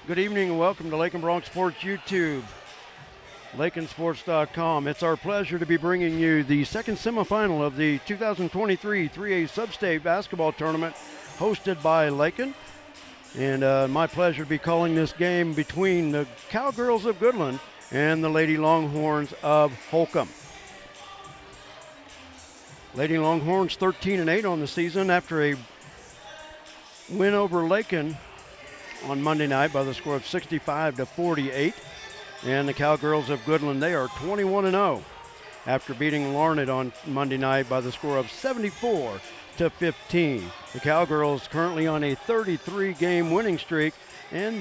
Good evening and welcome to Lake and Bronx Sports YouTube, LakeandSports.com. It's our pleasure to be bringing you the second semifinal of the 2023 3A Sub-State Basketball Tournament hosted by Lakin. And my pleasure to be calling this game between the Cowgirls of Goodland and the Lady Longhorns of Holcomb. Lady Longhorns 13-8 on the season after a win over Lakin on Monday night by the score of 65-48. And the Cowgirls of Goodland, they are 21-0 after beating Larned on Monday night by the score of 74-15. The Cowgirls currently on a 33-game winning streak and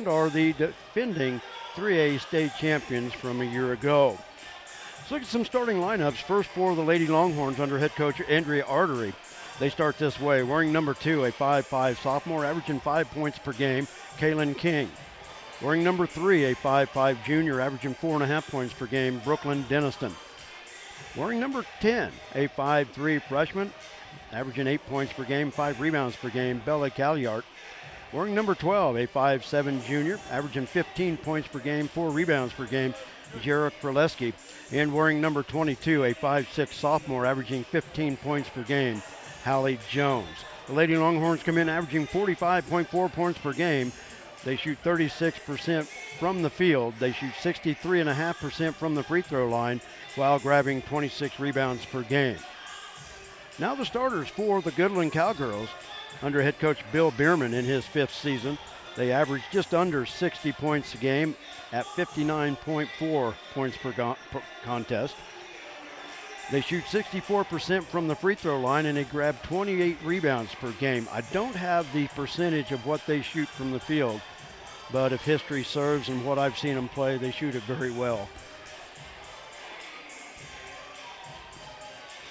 are the defending 3A state champions from a year ago. Let's look at some starting lineups. First for the Lady Longhorns under head coach Andrea Artery. They start this way. Wearing number 2, a 5'5 sophomore, averaging 5 points per game, Kaylin King. Wearing number 3, a 5'5 junior, averaging 4.5 points per game, Brooklyn Denniston. Wearing number 10, a 5'3 freshman, averaging 8 points per game, 5 rebounds per game, Bella Calyart. Wearing number 12, a 5'7 junior, averaging 15 points per game, 4 rebounds per game, Jarek Kraleski. And wearing number 22, a 5'6 sophomore, averaging 15 points per game, Hallie Jones. The Lady Longhorns come in averaging 45.4 points per game. They shoot 36% from the field. They shoot 63.5% from the free throw line while grabbing 26 rebounds per game. Now the starters for the Goodland Cowgirls under head coach Bill Bierman in his 5th season. They average just under 60 points a game at 59.4 points per contest. They shoot 64% from the free throw line and they grab 28 rebounds per game. I don't have the percentage of what they shoot from the field, but if history serves and what I've seen them play, they shoot it very well.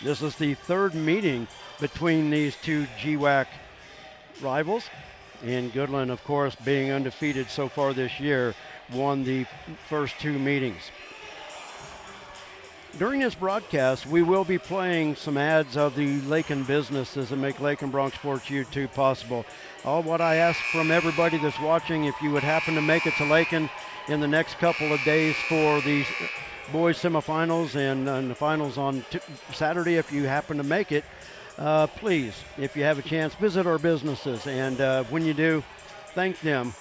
This is the 3rd meeting between these two GWAC rivals. And Goodland, of course, being undefeated so far this year, won the first 2 meetings. During this broadcast, we will be playing some ads of the Lakin businesses that make Lake and Bronx Sports YouTube possible. All what I ask from everybody that's watching, if you would happen to make it to Lakin in the next couple of days for the boys semifinals and the finals on Saturday, if you happen to make it, please, if you have a chance, visit our businesses. And when you do, thank them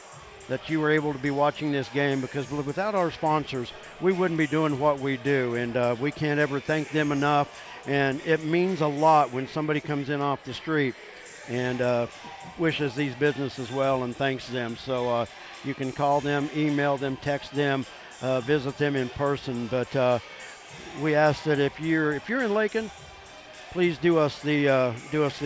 that you were able to be watching this game, because without our sponsors, we wouldn't be doing what we do, and we can't ever thank them enough. And it means a lot when somebody comes in off the street and wishes these businesses well and thanks them. So you can call them, email them, text them, visit them in person. But we ask that if you're in Lakin, please do us the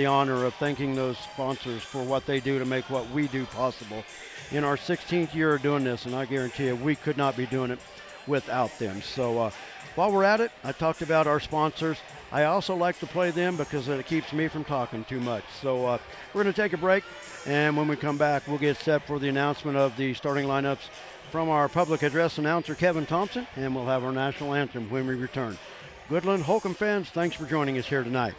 honor of thanking those sponsors for what they do to make what we do possible. In our 16th year of doing this, and I guarantee you we could not be doing it without them. So while we're at it, I talked about our sponsors. I also like to play them because it keeps me from talking too much. So we're going to take a break, and when we come back, we'll get set for the announcement of the starting lineups from our public address announcer, Kevin Thompson, and we'll have our national anthem when we return. Goodland Holcomb fans, thanks for joining us here tonight.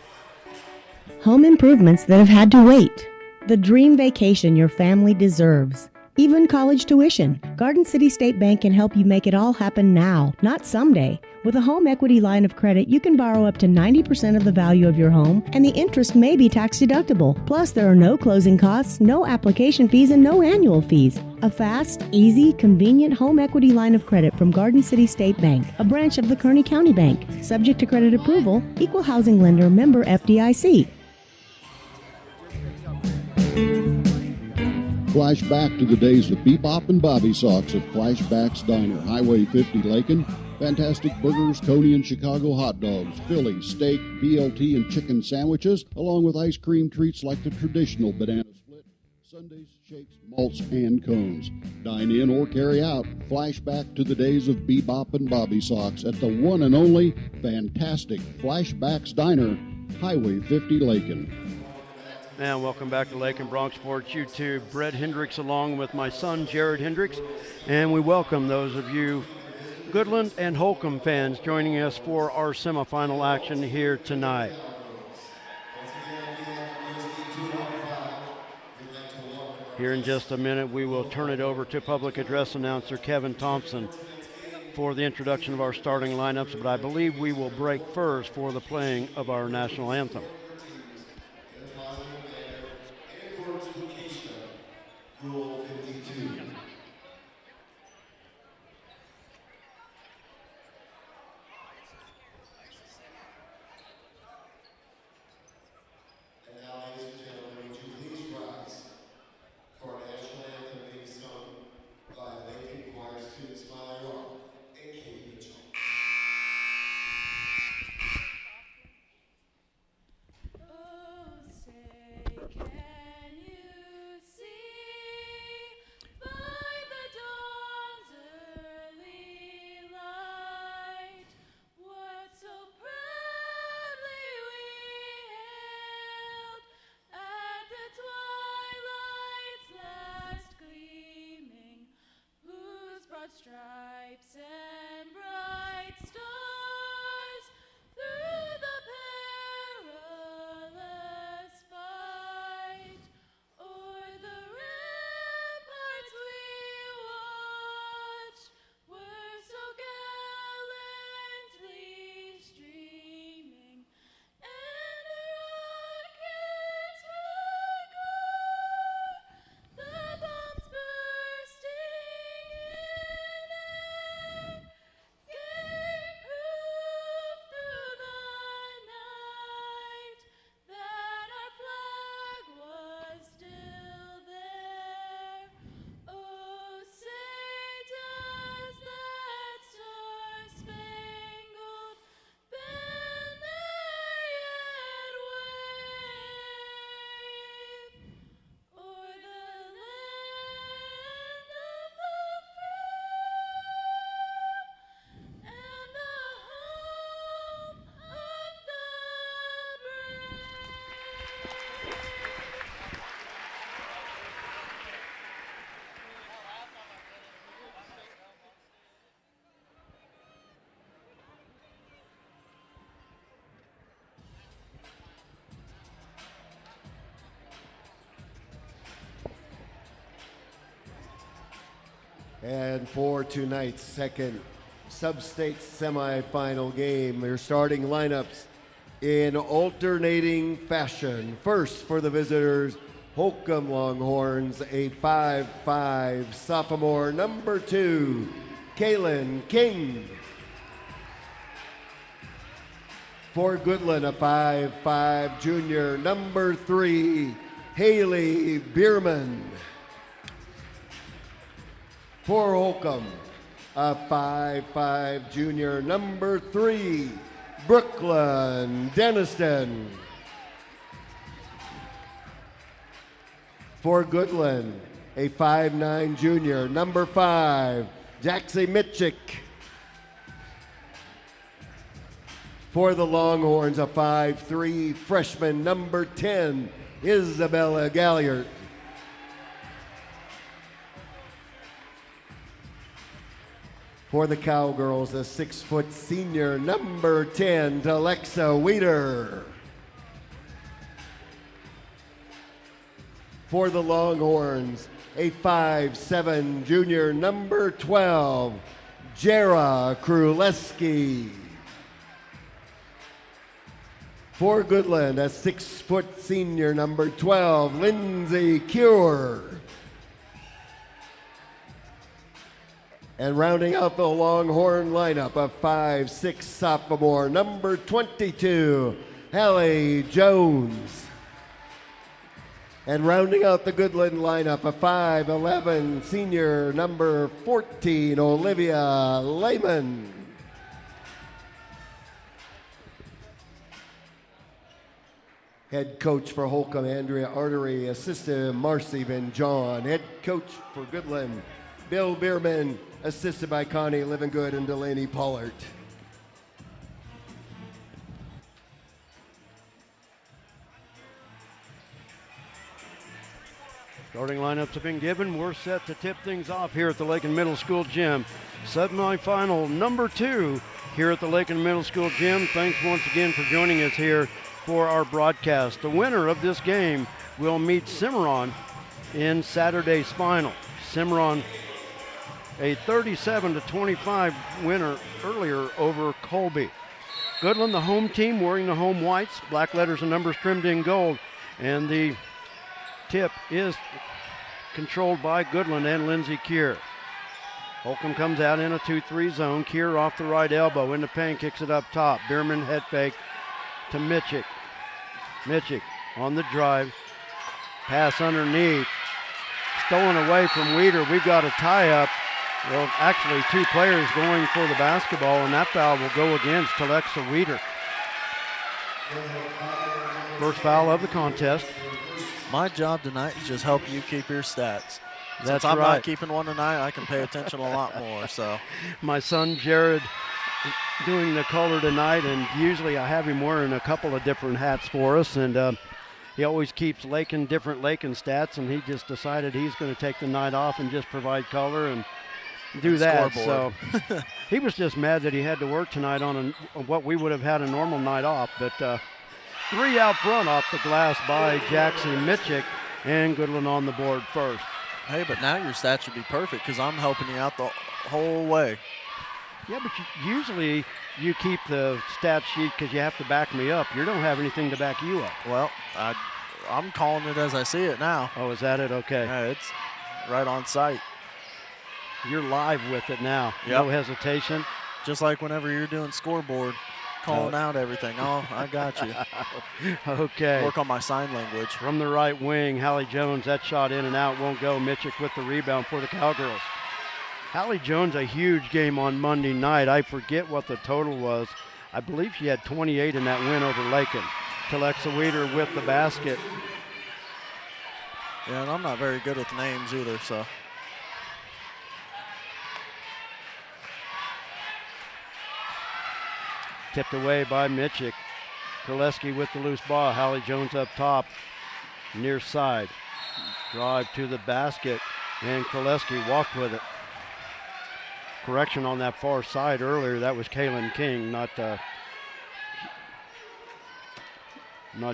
Home improvements that have had to wait. The dream vacation your family deserves. Even college tuition. Garden City State Bank can help you make it all happen now, not someday. With a home equity line of credit, you can borrow up to 90% of the value of your home, and the interest may be tax deductible. Plus, there are no closing costs, no application fees, and no annual fees. A fast, easy, convenient home equity line of credit from Garden City State Bank, a branch of the Kearney County Bank. Subject to credit approval, equal housing lender, member FDIC. Flashback to the days of Bebop and Bobby Sox at Flashback's Diner, Highway 50 Lakin. Fantastic burgers, Coney and Chicago hot dogs, Philly, steak, BLT, and chicken sandwiches, along with ice cream treats like the traditional banana split, sundaes, shakes, malts, and cones. Dine in or carry out. Flashback to the days of Bebop and Bobby Sox at the one and only fantastic Flashback's Diner, Highway 50 Lakin. And welcome back to Lake and Bronx Sports YouTube. Brett Hendricks along with my son, Jared Hendricks. And we welcome those of you Goodland and Holcomb fans joining us for our semifinal action here tonight. Here in just a minute, we will turn it over to public address announcer Kevin Thompson for the introduction of our starting lineups, but I believe we will break first for the playing of our national anthem. Rule 52. And now, ladies and gentlemen, would you please rise for our national anthem being sung by Lakeland Choir students Smiley Rock and Katie Mitchell. Stripes and bright stars through the perilous fight, o'er the ramparts we watched, were so gallantly streaming, and the rockets roar, the bombs bursting And for tonight's second sub-state semifinal game, your starting lineups in alternating fashion. First for the visitors, Holcomb Longhorns, a 5'5" sophomore, number 2, Kaylin King. For Goodland, a 5'5" junior, number 3, Haley Bierman. For Holcomb, a 5'5" junior, number 3, Brooklyn Deniston. For Goodland, a 5'9" junior, number 5, Jaxie Mitchick. For the Longhorns, a 5'3" freshman, number 10, Isabella Galliard. For the Cowgirls, a 6' senior, number 10, Alexa Weeder. For the Longhorns, a 5'7" junior, number 12, Jara Kruleski. For Goodland, a 6' senior, number 12, Lindsay Cure. And rounding out the Longhorn lineup, a 5'6" sophomore, number 22, Hallie Jones. And rounding out the Goodland lineup, a 5'11" senior, number 14, Olivia Lehman. Head coach for Holcomb, Andrea Artery. Assistant, Marcy Van John. Head coach for Goodland, Bill Bierman. Assisted by Connie Livingood and Delaney Pollard. Starting lineups have been given. We're set to tip things off here at the Lakeland Middle School Gym. Semifinal number 2 here at the Lakeland Middle School Gym. Thanks once again for joining us here for our broadcast. The winner of this game will meet Cimarron in Saturday's final. Cimarron, a 37-25 winner earlier over Colby. Goodland, the home team, wearing the home whites, black letters and numbers trimmed in gold. And the tip is controlled by Goodland and Lindsey Keir. Holcomb comes out in a 2-3 zone. Keir off the right elbow in the paint, kicks it up top. Bierman head fake to Mitchick. Mitchick on the drive. Pass underneath. Stolen away from Weeder. We've got a tie-up. Well, actually, two players going for the basketball, and that foul will go against Alexa Weeder. First foul of the contest. My job tonight is just help you keep your stats. That's Since I'm right. not keeping one tonight, I can pay attention a lot more. So My son Jared doing the color tonight, and usually I have him wearing a couple of different hats for us, and he always keeps different Lakin stats, and he just decided he's going to take the night off and just provide color and do And that. scoreboard. So he was just mad that he had to work tonight on what we would have had a normal night off. But three out front off the glass by Jackson Mitchick, and Goodland on the board first. hey, but now your stats should be perfect because I'm helping you out the whole way. Yeah, but usually you keep the stat sheet because you have to back me up. You don't have anything to back you up. Well, I'm calling it as I see it now. Oh, is that it? Okay. Yeah, it's right on site. You're live with it now. Yep. No hesitation. Just like whenever you're doing scoreboard, calling out everything. Oh, I got you. Okay. Work on my sign language. From the right wing, Hallie Jones, that shot in and out won't go. Mitchick with the rebound for the Cowgirls. Hallie Jones, a huge game on Monday night. I forget what the total was. I believe she had 28 in that win over Lakin. Alexa Weeder with the basket. Yeah, and I'm not very good with names either, so. Tipped away by Mitchick. Kraleski with the loose ball. Hallie Jones up top, near side. Drive to the basket, and Kraleski walked with it. Correction on that far side earlier, that was Kaylin King, not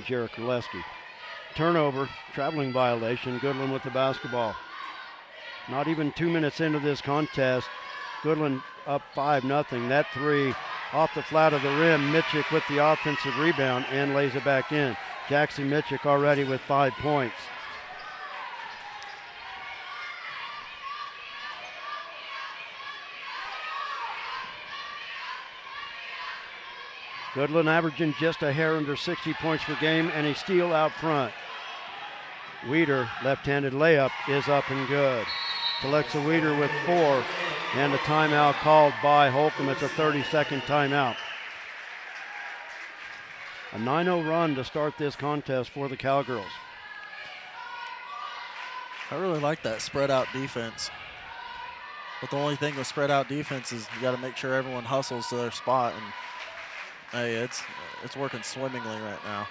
Jared Kraleski. Turnover, traveling violation. Goodland with the basketball. Not even 2 minutes into this contest, Goodland up 5-0. That three off the flat of the rim. Mitchick with the offensive rebound and lays it back in. Jackson Mitchick already with 5 points. Goodland averaging just a hair under 60 points per game and a steal out front. Weeder, left-handed layup, is up and good. Alexa Weeder with 4, and a timeout called by Holcomb. It's a 30-second timeout. A 9-0 run to start this contest for the Cowgirls. I really like that spread out defense. But the only thing with spread out defense is you got to make sure everyone hustles to their spot, and hey, it's working swimmingly right now.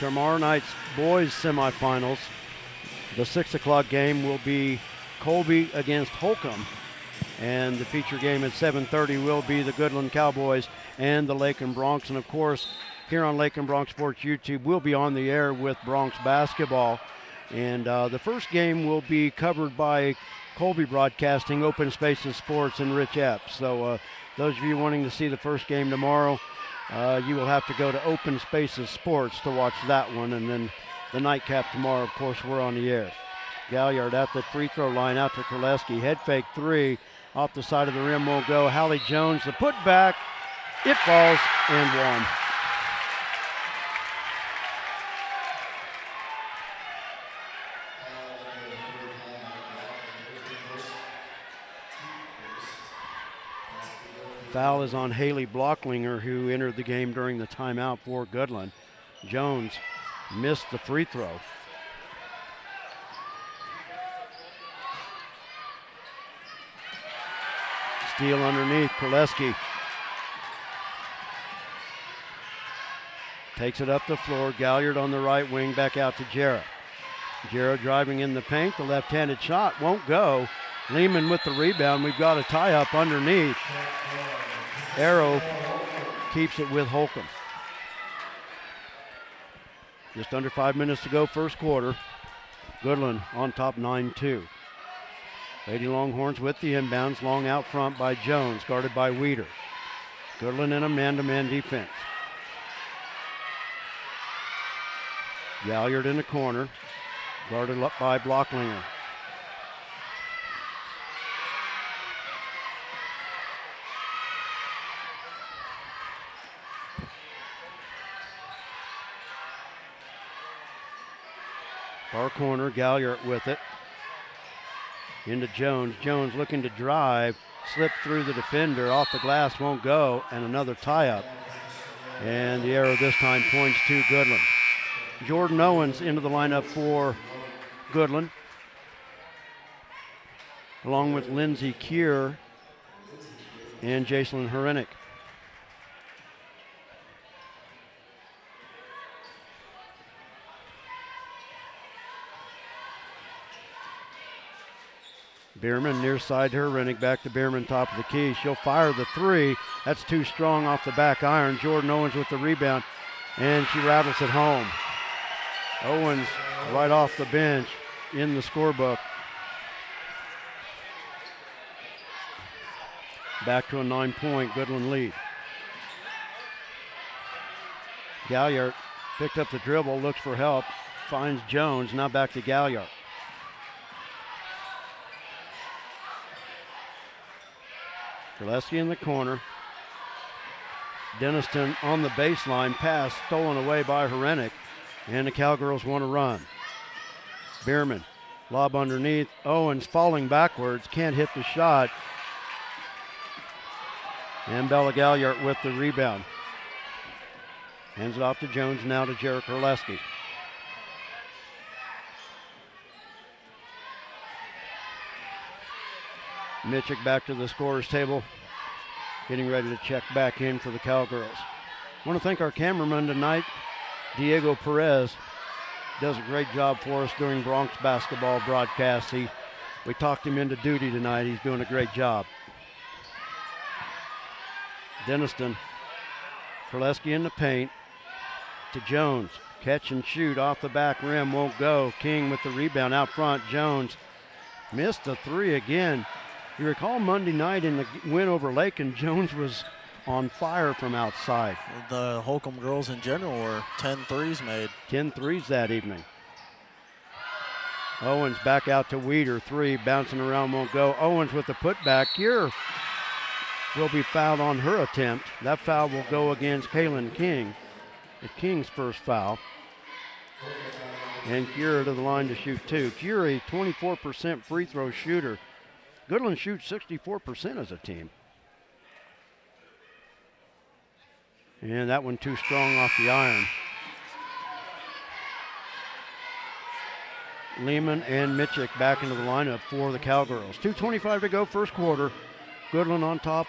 Tomorrow night's boys semifinals, the 6 o'clock game will be Colby against Holcomb, and the feature game at 7:30 will be the Goodland Cowboys and the Lakin Bronx. And of course, here on Lakin Bronx Sports YouTube, we'll be on the air with Bronx basketball. And the first game will be covered by Colby Broadcasting, Open Spaces Sports, and Rich Epps. So those of you wanting to see the first game tomorrow, you will have to go to Open Spaces Sports to watch that one. And then the nightcap tomorrow, of course, we're on the air. Galliard at the free throw line out to Kraleski. Head fake three off the side of the rim will go. Hallie Jones, the putback. It falls and one. Foul is on Haley Blocklinger, who entered the game during the timeout for Goodland. Jones missed the free throw. Steal underneath, Kraleski. Takes it up the floor. Galliard on the right wing, back out to Jarrett. Jarrett driving in the paint. The left-handed shot won't go. Lehman with the rebound. We've got a tie up underneath. Arrow keeps it with Holcomb. Just under 5 minutes to go, first quarter. Goodland on top 9-2. Lady Longhorns with the inbounds, long out front by Jones, guarded by Weeder. Goodland in a man-to-man defense. Galliard in the corner, guarded up by Blocklinger. Far corner, Galliard with it. Into Jones. Jones looking to drive, slipped through the defender, off the glass, won't go, and another tie-up. And the arrow this time points to Goodland. Jordan Owens into the lineup for Goodland, along with Lindsey Kier and Jacelyn Herenick. Bierman near side to Herenick, back to Bierman, top of the key. She'll fire the three. That's too strong off the back iron. Jordan Owens with the rebound, and she rattles it home. Owens right off the bench in the scorebook. Back to a 9-point Goodland lead. Galliard picked up the dribble, looks for help, finds Jones, now back to Galliard. Gillespie in the corner. Denniston on the baseline, pass stolen away by Herenick, and the Cowgirls want to run. Bierman, lob underneath. Owens falling backwards, can't hit the shot. And Bella Galliard with the rebound. Hands it off to Jones, now to Jarek Herleski. Mitchell back to the scorer's table, getting ready to check back in for the Cowgirls. I want to thank our cameraman tonight, Diego Perez. Does a great job for us during Bronx basketball broadcasts. We talked him into duty tonight. He's doing a great job. Denniston, Herleski in the paint to Jones. Catch and shoot off the back rim, won't go. King with the rebound out front. Jones missed the three again. You recall Monday night in the win over Lakin, Jones was on fire from outside. The Holcomb girls in general were 10 threes made. 10 threes that evening. Owens back out to Weeder, three, bouncing around, won't go. Owens with the putback. Here will be fouled on her attempt. That foul will go against Kaylin King. It's King's first foul. And Cura to the line to shoot two. Cura, 24% free throw shooter. Goodland shoots 64% as a team. And that one too strong off the iron. Lehman and Mitchell back into the lineup for the Cowgirls. 2:25 to go, first quarter. Goodland on top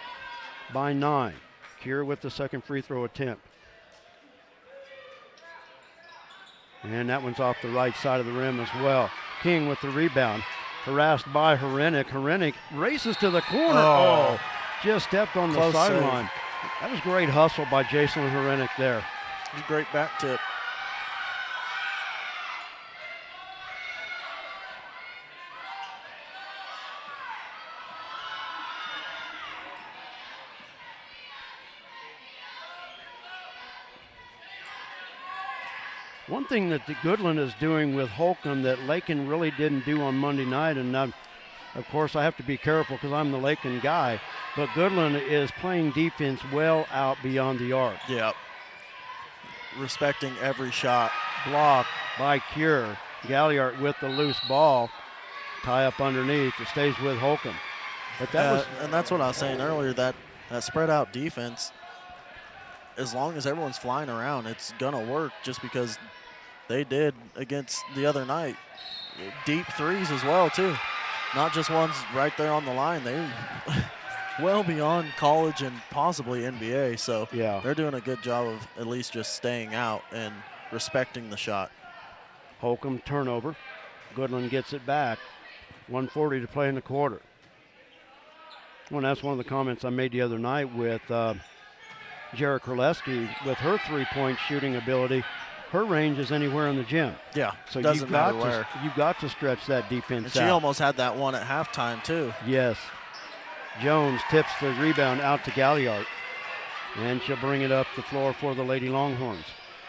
by 9. Cura with the second free throw attempt. And that one's off the right side of the rim as well. King with the rebound. Harassed by Herenick. Herenick races to the corner. Oh, just stepped on the sideline. That was great hustle by Jacelyn Herenick there. Great back tip. One thing that the Goodland is doing with Holcomb that Lakin really didn't do on Monday night, and of course I have to be careful because I'm the Lakin guy, but Goodland is playing defense well out beyond the arc. Yeah. Respecting every shot. Block by Cure. Galliard with the loose ball. Tie up underneath. It stays with Holcomb. But and that's what I was saying earlier, that spread out defense, as long as everyone's flying around, it's gonna work, just because they did against the other night. Deep threes as well too. Not just ones right there on the line. They well beyond college and possibly NBA. So yeah, they're doing a good job of at least just staying out and respecting the shot. Holcomb turnover. Goodland gets it back. 1:40 to play in the quarter. Well, that's one of the comments I made the other night with Jared Kraleski. With her three-point shooting ability, her range is anywhere in the gym. Yeah, So doesn't matter where. you've got to stretch that defense And she out. almost had that one at halftime, too. Yes. Jones tips the rebound out to Galliard. And she'll bring it up the floor for the Lady Longhorns.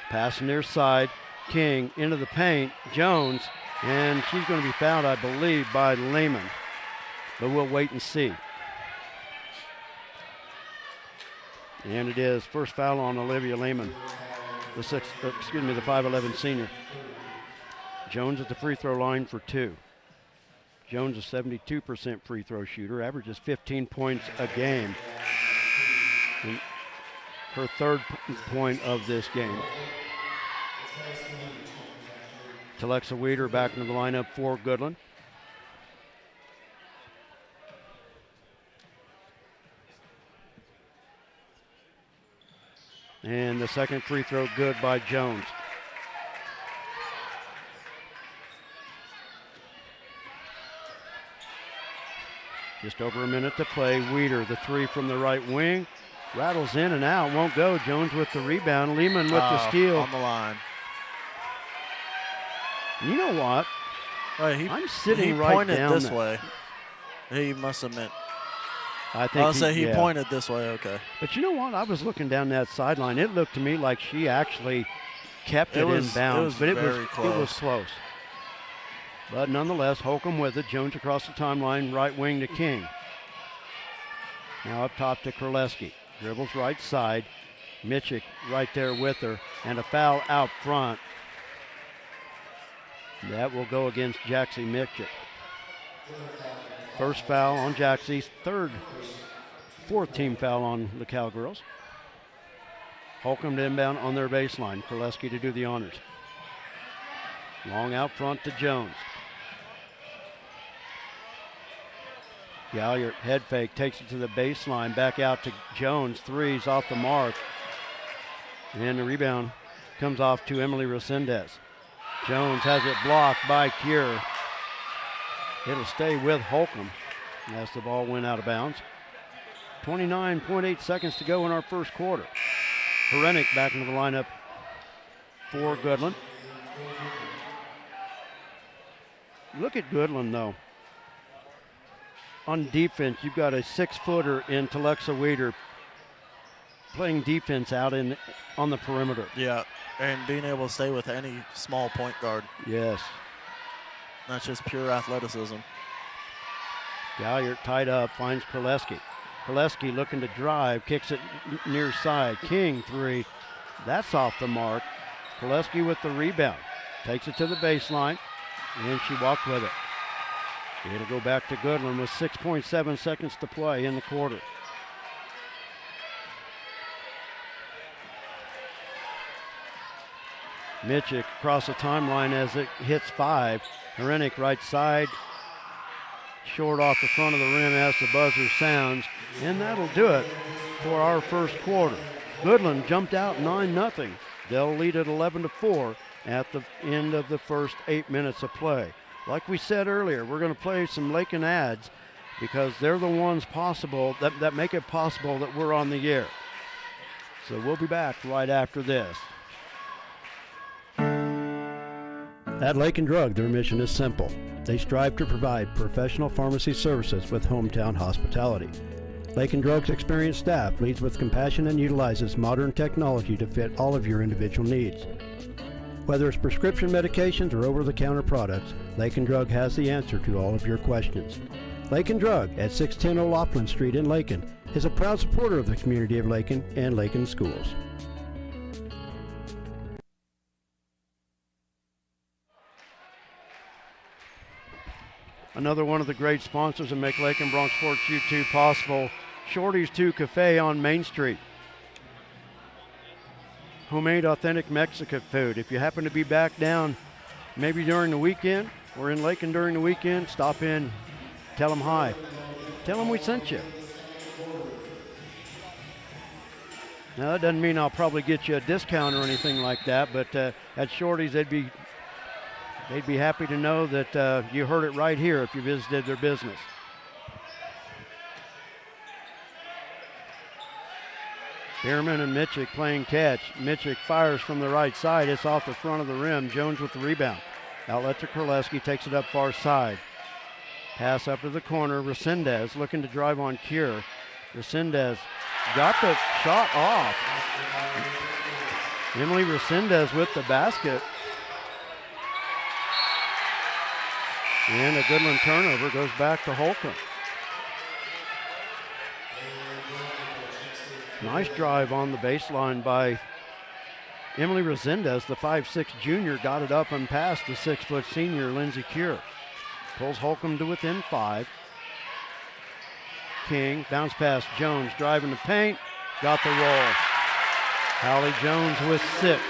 Pass near side. King into the paint. Jones. And she's going to be fouled, I believe, by Lehman. But we'll wait and see. And it is first foul on Olivia Lehman, the 5'11" senior. Jones at the free throw line for 2. Jones, a 72% free throw shooter, averages 15 points a game. And her third point of this game. Telexa Weeder back into the lineup for Goodland. And the second free throw good by Jones. Just over a minute to play. Weeder, the three from the right wing. Rattles in and out, won't go. Jones with the rebound. Lehman with the steal. On the line. You know what? Right, I'm sitting he right pointed down this there. way. He must have meant. I think I'll say he yeah. pointed this way. Okay. But you know what? I was looking down that sideline. It looked to me like she actually kept it, It was- in bounds, it was but very it was close. But nonetheless, Holcomb with it. Jones across the timeline, right wing to King. Now up top to Kraleski. Dribbles right side. Mitchell right there with her, and a foul out front. That will go against Jaxie Mitchell. First foul on Jaxie's fourth team foul on the Cowgirls. Holcomb to inbound on their baseline. Kraleski to do the honors. Long out front to Jones. Galliard head fake, takes it to the baseline, back out to Jones. Threes off the mark. And the rebound comes off to Emily Resendez. Jones has it blocked by Cure. It'll stay with Holcomb as the ball went out of bounds. 29.8 seconds to go in our first quarter. Herenick back into the lineup for Goodland. Look at Goodland, though. On defense, you've got a 6-footer in Telexa Weeder playing defense out on the perimeter. Yeah, and being able to stay with any small point guard. Yes. That's just pure athleticism. Galliard tied up, finds Kraleski. Kraleski looking to drive, kicks it near side. King three, that's off the mark. Kraleski with the rebound, takes it to the baseline, and she walked with it. It'll go back to Goodland with 6.7 seconds to play in the quarter. Mitchell across the timeline as it hits 5. Herenick right side. Short off the front of the rim as the buzzer sounds. And that'll do it for our first quarter. Goodland jumped out 9-0. They'll lead at 11-4 at the end of the first 8 minutes of play. Like we said earlier, we're going to play some Lakin ads because they're the ones possible that make it possible that we're on the air. So we'll be back right after this. At Lakin Drug, their mission is simple. They strive to provide professional pharmacy services with hometown hospitality. Lakin Drug's experienced staff leads with compassion and utilizes modern technology to fit all of your individual needs. Whether it's prescription medications or over-the-counter products, Lakin Drug has the answer to all of your questions. Lakin Drug at 610 O'Loughlin Street in Lakin is a proud supporter of the community of Lakin and Lakin schools. Another one of the great sponsors that make Lakin Bronx Sports U2 possible, Shorty's 2 Cafe on Main Street. Homemade, authentic Mexican food. If you happen to be back down maybe during the weekend or in Lakin during the weekend, stop in, tell them hi. Tell them we sent you. Now, that doesn't mean I'll probably get you a discount or anything like that, but at Shorty's, they'd be They'd be happy to know that you heard it right here if you visited their business. Bierman and Mitchell playing catch. Mitchell fires from the right side. It's off the front of the rim. Jones with the rebound. Outlet to Kraleski, takes it up far side. Pass up to the corner. Resendez looking to drive on Cure. Resendez got the shot off. Emily Resendez with the basket. And a Goodland turnover goes back to Holcomb. Nice drive on the baseline by Emily Resendez, the 5'6" junior, got it up and past the 6' senior, Lindsey Cure. Pulls Holcomb to within 5. King, bounce pass, Jones, driving the paint, got the roll. Hallie Jones with 6.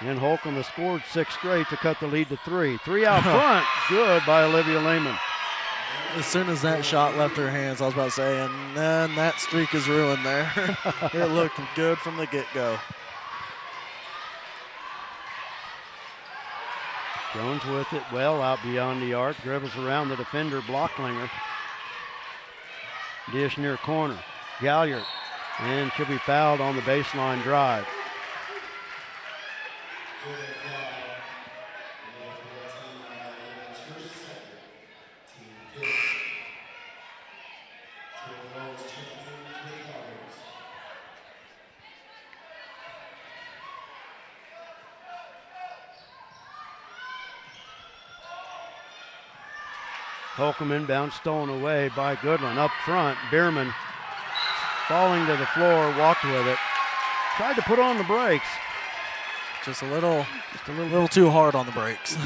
And Holcomb has scored 6 straight to cut the lead to 3. 3 out front, good by Olivia Lehman. As soon as that shot left her hands, I was about to say, and then that streak is ruined there. It looked good from the get-go. Jones with it well out beyond the arc, dribbles around the defender, Blocklinger. Dish near corner, Galliard, and she'll be fouled on the baseline drive. Holcomb inbound, stolen away by Goodland. Up front, Bierman falling to the floor, walked with it. Tried to put on the brakes. Just a little too hard on the brakes.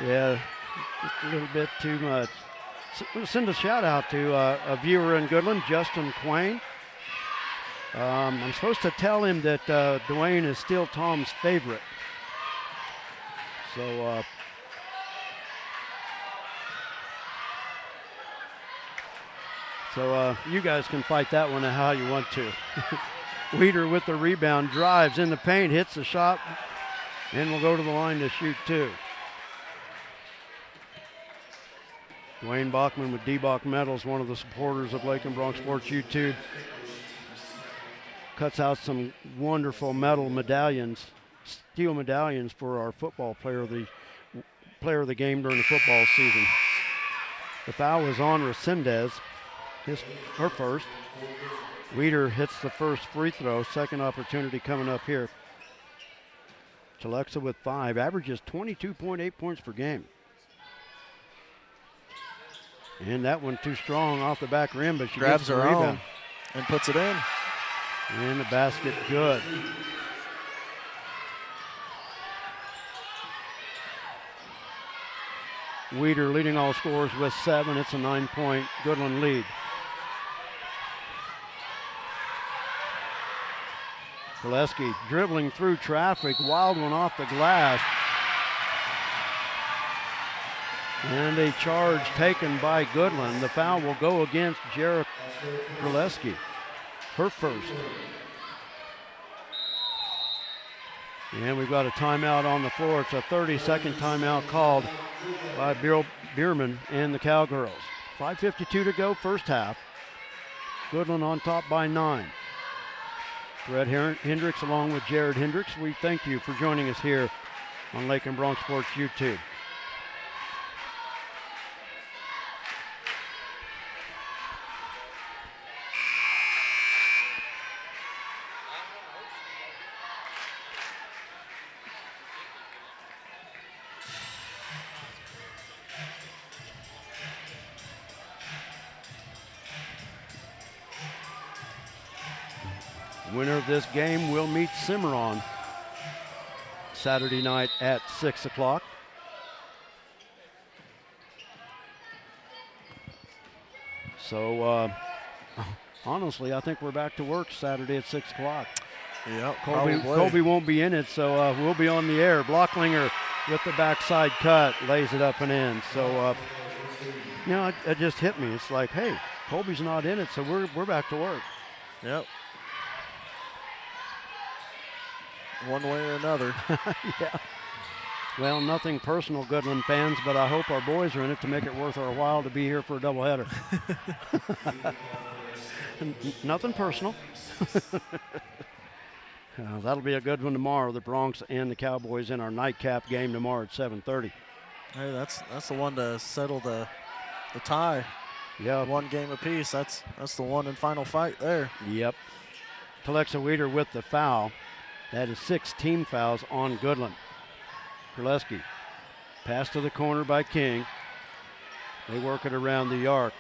Yeah, just a little bit too much. We'll send a shout out to a viewer in Goodland, Justin Quain. I'm supposed to tell him that Dwayne is still Tom's favorite. So you guys can fight that one how you want to. Weeder with the rebound, drives in the paint, hits the shot, and will go to the line to shoot 2. Dwayne Bachman with D-Bach medals, one of the supporters of Lake and Bronx Sports YouTube. Cuts out some wonderful metal medallions, steel medallions for our football player of the game during the football season. The foul was on Resendez. Her first. Weeder hits the first free throw. Second opportunity coming up here. Telexa with 5. Averages 22.8 points per game. And that one too strong off the back rim, but she grabs gets the her rebound own and puts it in. And the basket good. Weeder leading all scorers with 7. It's a 9-point Goodland lead. Kraleski dribbling through traffic, wild one off the glass. And a charge taken by Goodland. The foul will go against Jarrett Kraleski, her first. And we've got a timeout on the floor. It's a 30-second timeout called by Bierman and the Cowgirls. 5:52 to go, first half. Goodland on top by 9. Brett Hendricks along with Jared Hendricks. We thank you for joining us here on Lake and Bronx Sports YouTube. Winner of this game will meet Cimarron Saturday night at 6 o'clock. So, honestly, I think we're back to work Saturday at 6 o'clock. Yeah, Colby won't be in it, so we'll be on the air. Blocklinger with the backside cut, lays it up and in. So, it just hit me. It's like, hey, Colby's not in it, so we're back to work. Yep. one way or another. Yeah. Well, nothing personal, Goodland fans, but I hope our boys are in it to make it worth our while to be here for a doubleheader. Nothing personal. That'll be a good one tomorrow. The Bronx and the Cowboys in our nightcap game tomorrow at 7:30. Hey, that's the one to settle the tie. Yeah. One game apiece. That's the one and final fight there. Yep. Alexa Weeder with the foul. That is 6 team fouls on Goodland. Kraleski. Pass to the corner by King. They work it around the arc.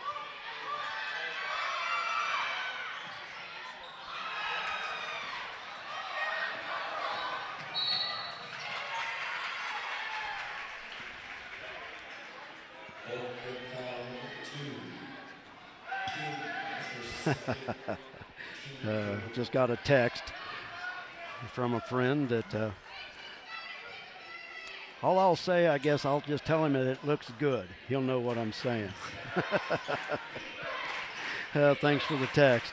Just got a text from a friend that all I'll say, I guess I'll just tell him that it looks good. He'll know what I'm saying. Thanks for the text.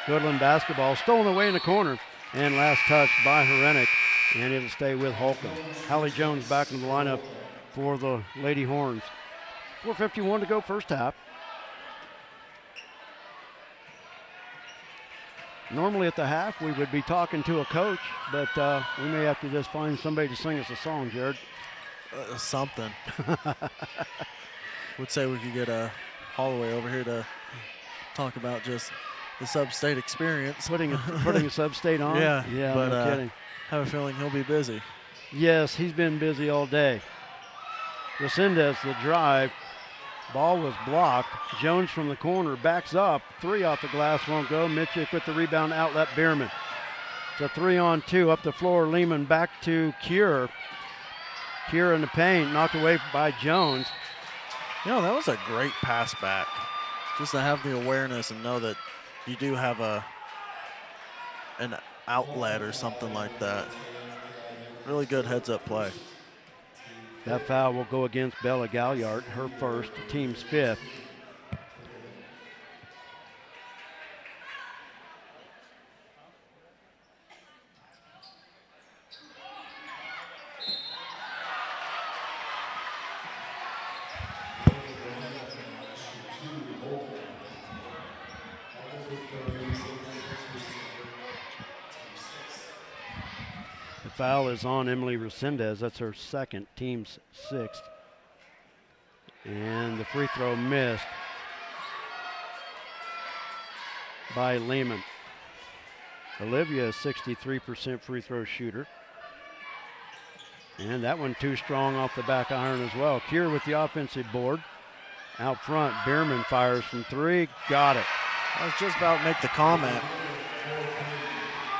Goodland basketball stolen away in the corner and last touch by Horenik, and it'll stay with Holcomb. Hallie Jones back in the lineup for the Lady Horns. 4:51 to go first half. Normally at the half we would be talking to a coach, but we may have to just find somebody to sing us a song, Jared. Something. Would say we could get Holloway over here to talk about just the sub-state experience. Putting a sub-state on? Yeah, but no kidding. Have a feeling he'll be busy. Yes, he's been busy all day. Resendez, the drive. Ball was blocked. Jones from the corner backs up. 3 off the glass, won't go. Mitchell with the rebound, outlet Bierman. It's a 3-on-2 up the floor. Lehman back to Cure. Cure in the paint, knocked away by Jones. You know, that was a great pass back. Just to have the awareness and know that you do have an outlet or something like that. Really good heads-up play. That foul will go against Bella Galliard, her first, team's 5th. Foul is on Emily Resendez. That's her second, team's 6th. And the free throw missed by Lehman. Olivia is 63% free throw shooter. And that one too strong off the back iron as well. Kier with the offensive board. Out front, Bierman fires from 3. Got it. I was just about to make the comment.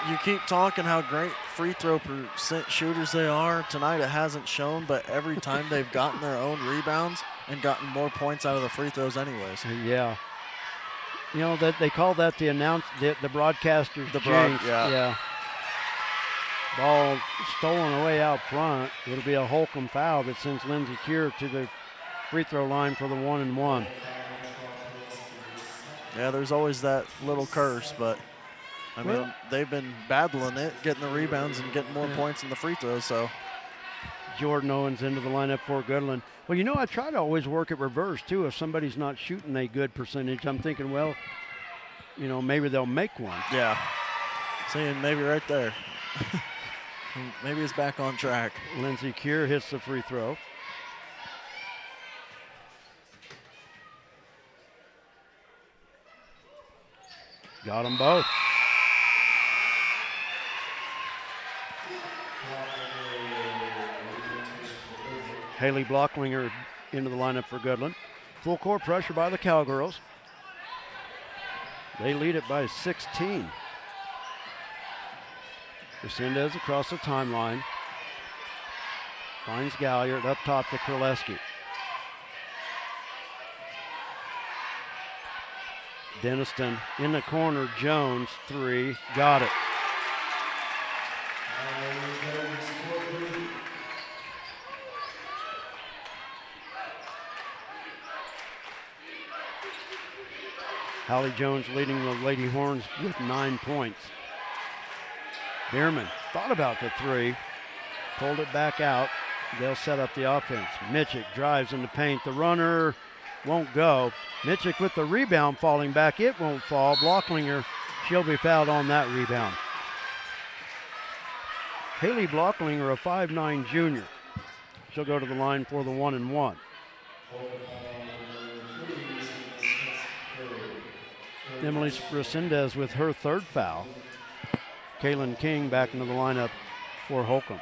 You keep talking how great free throw percent shooters they are. Tonight it hasn't shown, but every time they've gotten their own rebounds and gotten more points out of the free throws anyways. Yeah. You know, that they call that the broadcaster's jinx. Yeah. Ball stolen away out front. It'll be a Holcomb foul that sends Lindsey Cure to the free throw line for the 1-and-1. Yeah, there's always that little curse, but I mean, they've been battling it, getting the rebounds and getting more points in the free throws, so. Jordan Owens into the lineup for Goodland. Well, you know, I try to always work it reverse, too. If somebody's not shooting a good percentage, I'm thinking, well, you know, maybe they'll make one. Yeah. Seeing maybe right there. Maybe it's back on track. Lindsey Cure hits the free throw. Got them both. Haley Blocklinger into the lineup for Goodland. Full court pressure by the Cowgirls. They lead it by 16. Resendez across the timeline. Finds Galliard up top to Kraleski. Denniston in the corner. Jones, 3. Got it. Hallie Jones leading the Lady Horns with 9 points. Bierman thought about the three, pulled it back out. They'll set up the offense. Mitchell drives in the paint. The runner won't go. Mitchell with the rebound falling back. It won't fall. Blocklinger, she'll be fouled on that rebound. Haley Blocklinger, a 5'9" junior. She'll go to the line for the 1-and-1. Emily Resendez with her third foul. Kaylin King back into the lineup for Holcomb.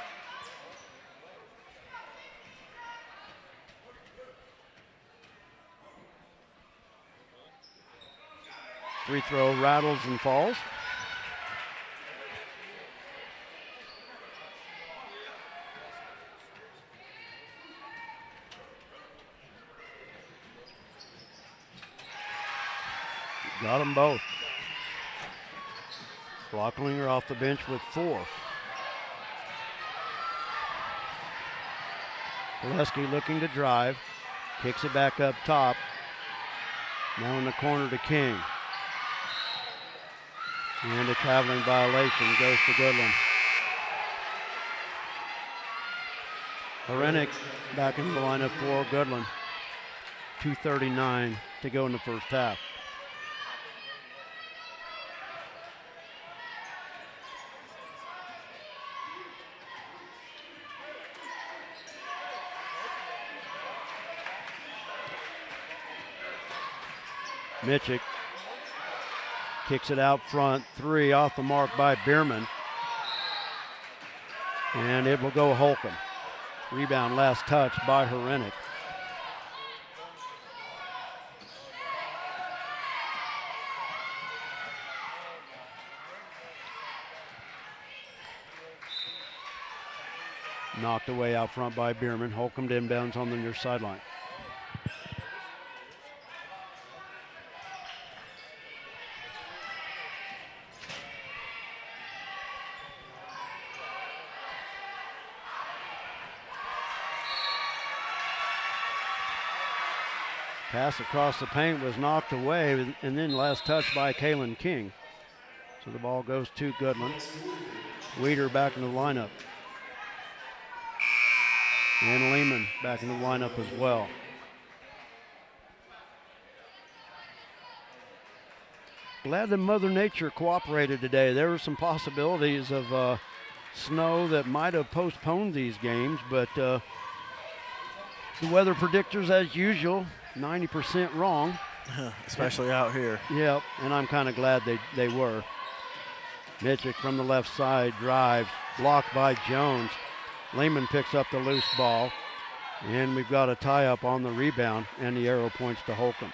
Free throw rattles and falls. Got them both. Blocklinger off the bench with 4. Gillespie looking to drive. Kicks it back up top. Now in the corner to King. And a traveling violation goes to Goodland. Horenik back into the lineup for Goodland. 2:39 to go in the first half. Mitchell kicks it out front. 3 off the mark by Bierman. And it will go Holcomb. Rebound last touch by Horenik. Knocked away out front by Bierman. Holcomb inbounds on the near sideline. Pass across the paint was knocked away, and then last touch by Kaylin King. So the ball goes to Goodland. Weeder back into the lineup. And Lehman back in the lineup as well. Glad that Mother Nature cooperated today. There were some possibilities of snow that might have postponed these games, but the weather predictors, as usual, 90% wrong. Especially out here. Yep, and I'm kind of glad they were. Mitchell from the left side drives, blocked by Jones. Lehman picks up the loose ball, and we've got a tie-up on the rebound, and the arrow points to Holcomb.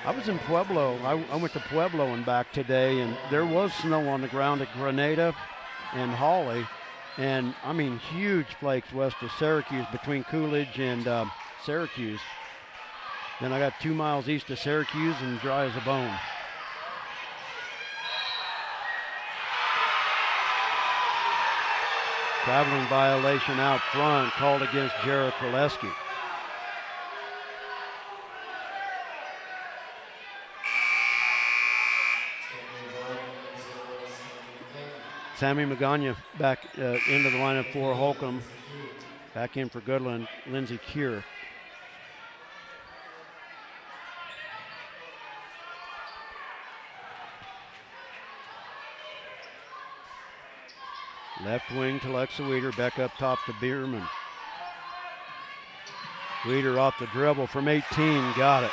I was in Pueblo. I went to Pueblo and back today, and there was snow on the ground at Grenada and Hawley, and I mean huge flakes west of Syracuse between Coolidge and Syracuse. Then I got 2 miles east of Syracuse and dry as a bone. Traveling violation out front called against Jared Kraleski. Sammy Magana back into the lineup for Holcomb. Back in for Goodland, Lindsey Keir. Left wing to Lexa Weeder, back up top to Bierman. Weeder off the dribble from 18, got it.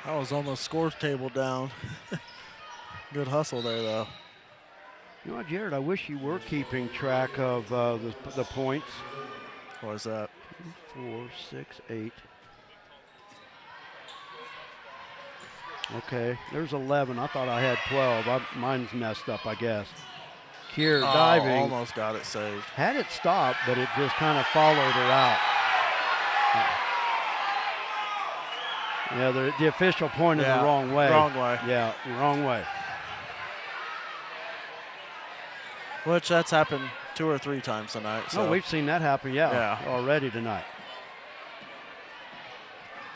I was on the scores table down. Good hustle there, though. You know, Jared, I wish you were keeping track of the points. What is that? 4, 6, 8. Okay, there's 11. I thought I had 12. Mine's messed up, I guess. Keir diving. Almost got it saved. Had it stopped, but it just kind of followed her out. Yeah, the official pointed the wrong way. Wrong way. Yeah, wrong way. Which that's happened 2 or 3 times tonight. So. No, we've seen that happen, already tonight.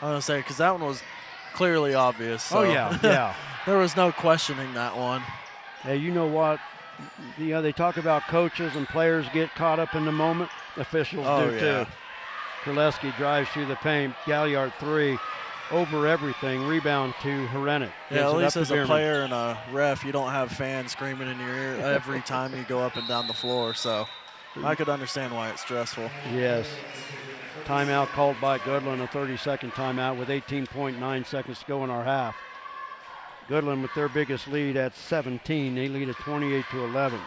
I was going to say, because that one was clearly obvious. So. Oh, yeah. There was no questioning that one. Hey, you know what? They talk about coaches and players get caught up in the moment. Officials do too. Kraleski drives through the paint. Galliard 3 over everything. Rebound to Herenek. Yeah, at least as a player and a ref, you don't have fans screaming in your ear every time you go up and down the floor. So I could understand why it's stressful. Yes. Timeout called by Goodland, a 30-second timeout with 18.9 seconds to go in our half. Goodland with their biggest lead at 17. They lead at 28-11.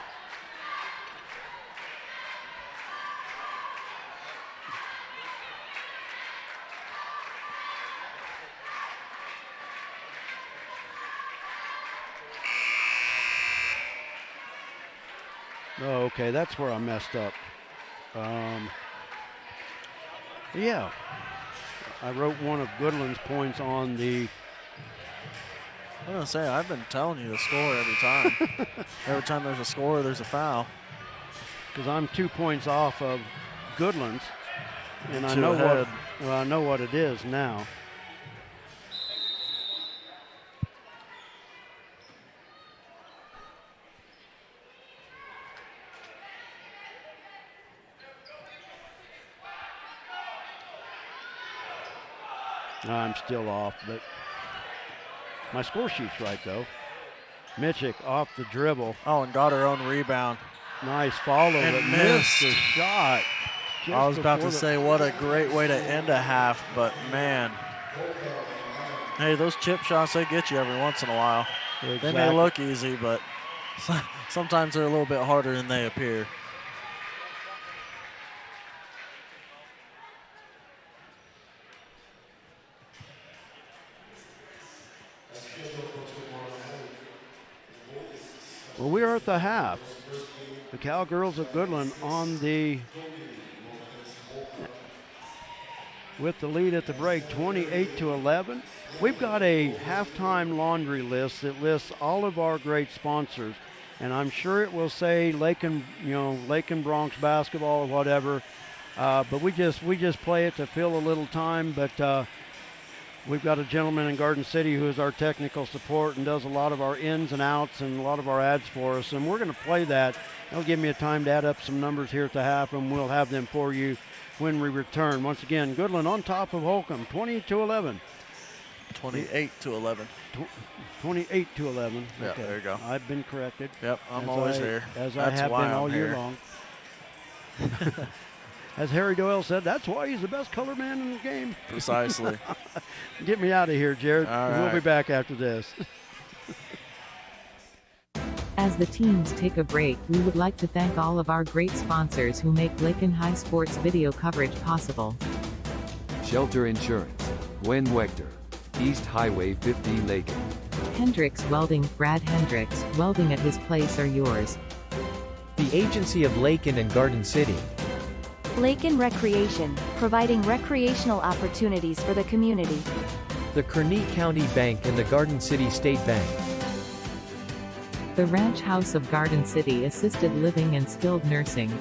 Oh, okay, that's where I messed up. Yeah, I wrote one of Goodland's points on the. I'm going to say, I've been telling you the score every time. Every time there's a score, there's a foul. Because I'm 2 points off of Goodland's, and I know what it is now. I'm still off, but my score sheet's right, though. Mitchik off the dribble. Oh, and got her own rebound. Nice follow, but missed the shot. I was about to say, what a great way to end a half, but man. Hey, those chip shots, they get you every once in a while. Exactly. They may look easy, but sometimes they're a little bit harder than they appear. Well, we are at the half. The Cowgirls of Goodland with the lead at the break, 28-11. We've got a halftime laundry list that lists all of our great sponsors, and I'm sure it will say Lakin Bronx basketball or whatever. But we just play it to fill a little time. But we've got a gentleman in Garden City who is our technical support and does a lot of our ins and outs and a lot of our ads for us. And we're going to play that. It'll give me a time to add up some numbers here at the half, and we'll have them for you when we return. Once again, Goodland on top of Holcomb, 28-11. 28-11. 28-11. Yeah, okay. there you go. I've been corrected. Yep, I'm always here. As I have been all year long. As Harry Doyle said, that's why he's the best color man in the game. Precisely. Get me out of here, Jared. We'll be back after this. As the teams take a break, we would like to thank all of our great sponsors who make Lakin High Sports video coverage possible. Shelter Insurance, Gwen Wechter, East Highway 50 Lakin. Hendricks Welding, Brad Hendricks, welding at his place or yours. The Agency of Lakin and Garden City. Lakin Recreation, providing recreational opportunities for the community. The Kearney County Bank and the Garden City State Bank. The Ranch House of Garden City Assisted Living and Skilled Nursing.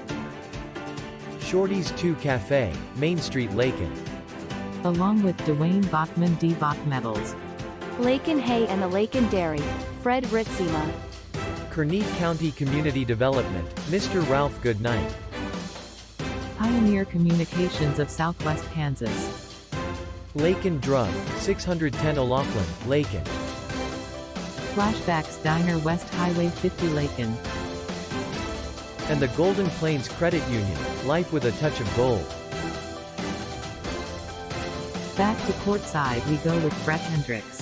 Shorty's 2 Cafe, Main Street, Lakin. Along with Dwayne Bachman D. Bach Metals. Lakin Hay and the Lakin Dairy, Fred Ritzema. Kearney County Community Development, Mr. Ralph Goodnight. Pioneer Communications of Southwest Kansas. Lakin Drug, 610 O'Loughlin, Lakin. Flashbacks Diner West Highway 50 Lakin. And the Golden Plains Credit Union, life with a touch of gold. Back to courtside we go with Brett Hendricks.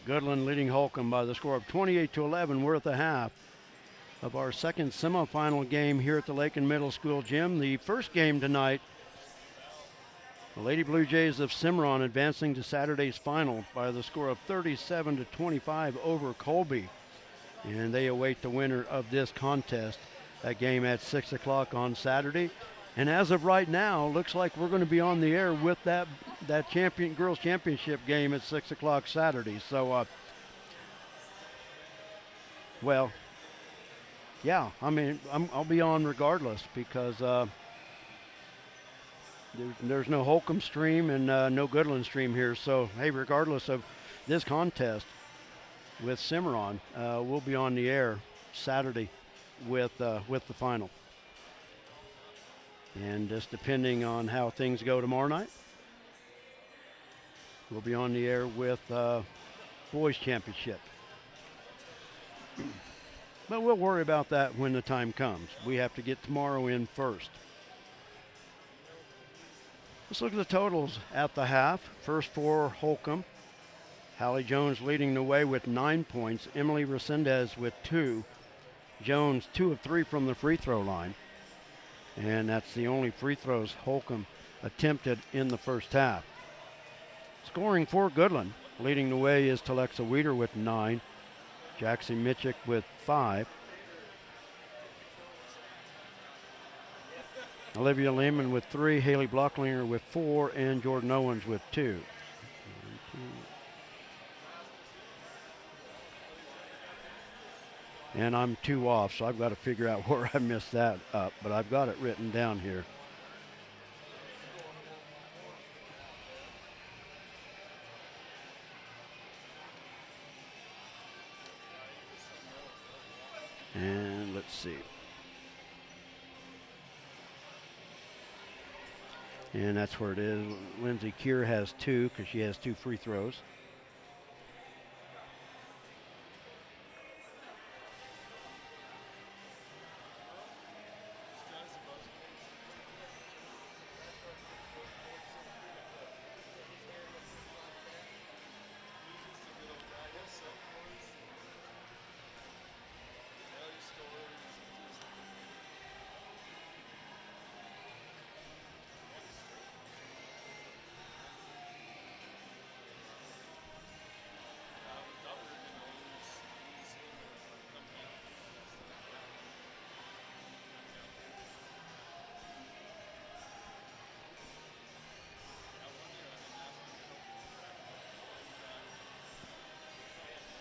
Goodland leading Holcomb by the score of 28-11. We're at the half of our second semifinal game here at the Lakin Middle School gym. The first game tonight, the Lady Blue Jays of Cimarron advancing to Saturday's final by the score of 37-25 over Colby. And they await the winner of this contest. That game at 6 o'clock on Saturday. And as of right now, looks like we're going to be on the air with that girls championship game at 6 o'clock Saturday. So, well, yeah, I mean, I'll be on regardless because there's no Holcomb stream and no Goodland stream here. So, hey, regardless of this contest with Cimarron, we'll be on the air Saturday with the final. And just depending on how things go tomorrow night, we'll be on the air with boys championship. But we'll worry about that when the time comes. We have to get tomorrow in first. Let's look at the totals at the half. First for Holcomb. Hallie Jones leading the way with 9 points. Emily Resendez with 2. Jones 2 of 3 from the free throw line. And that's the only free throws Holcomb attempted in the first half. Scoring for Goodland. Leading the way is Telexa Weeder with 9. Jackson Mitchick with 5. Olivia Lehman with 3. Haley Blocklinger with 4. And Jordan Owens with 2. And I'm 2 off, so I've got to figure out where I missed that up, but I've got it written down here. And let's see. And that's where it is. Lindsay Keir has 2 because she has 2 free throws.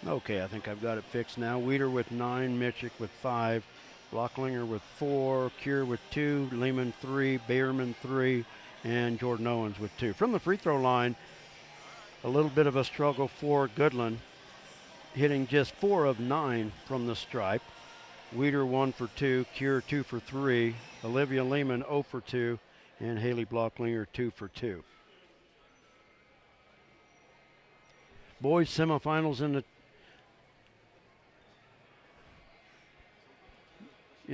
Okay, I think I've got it fixed now. Weeder with 9, Mitchick with 5, Blocklinger with 4, Keir with 2, Lehman 3, Bayerman 3, and Jordan Owens with 2. From the free throw line, a little bit of a struggle for Goodland, hitting just 4 of 9 from the stripe. Weeder 1 for 2, Keir 2 for 3, Olivia Lehman 0 for 2, and Haley Blocklinger 2 for 2. Boys semifinals in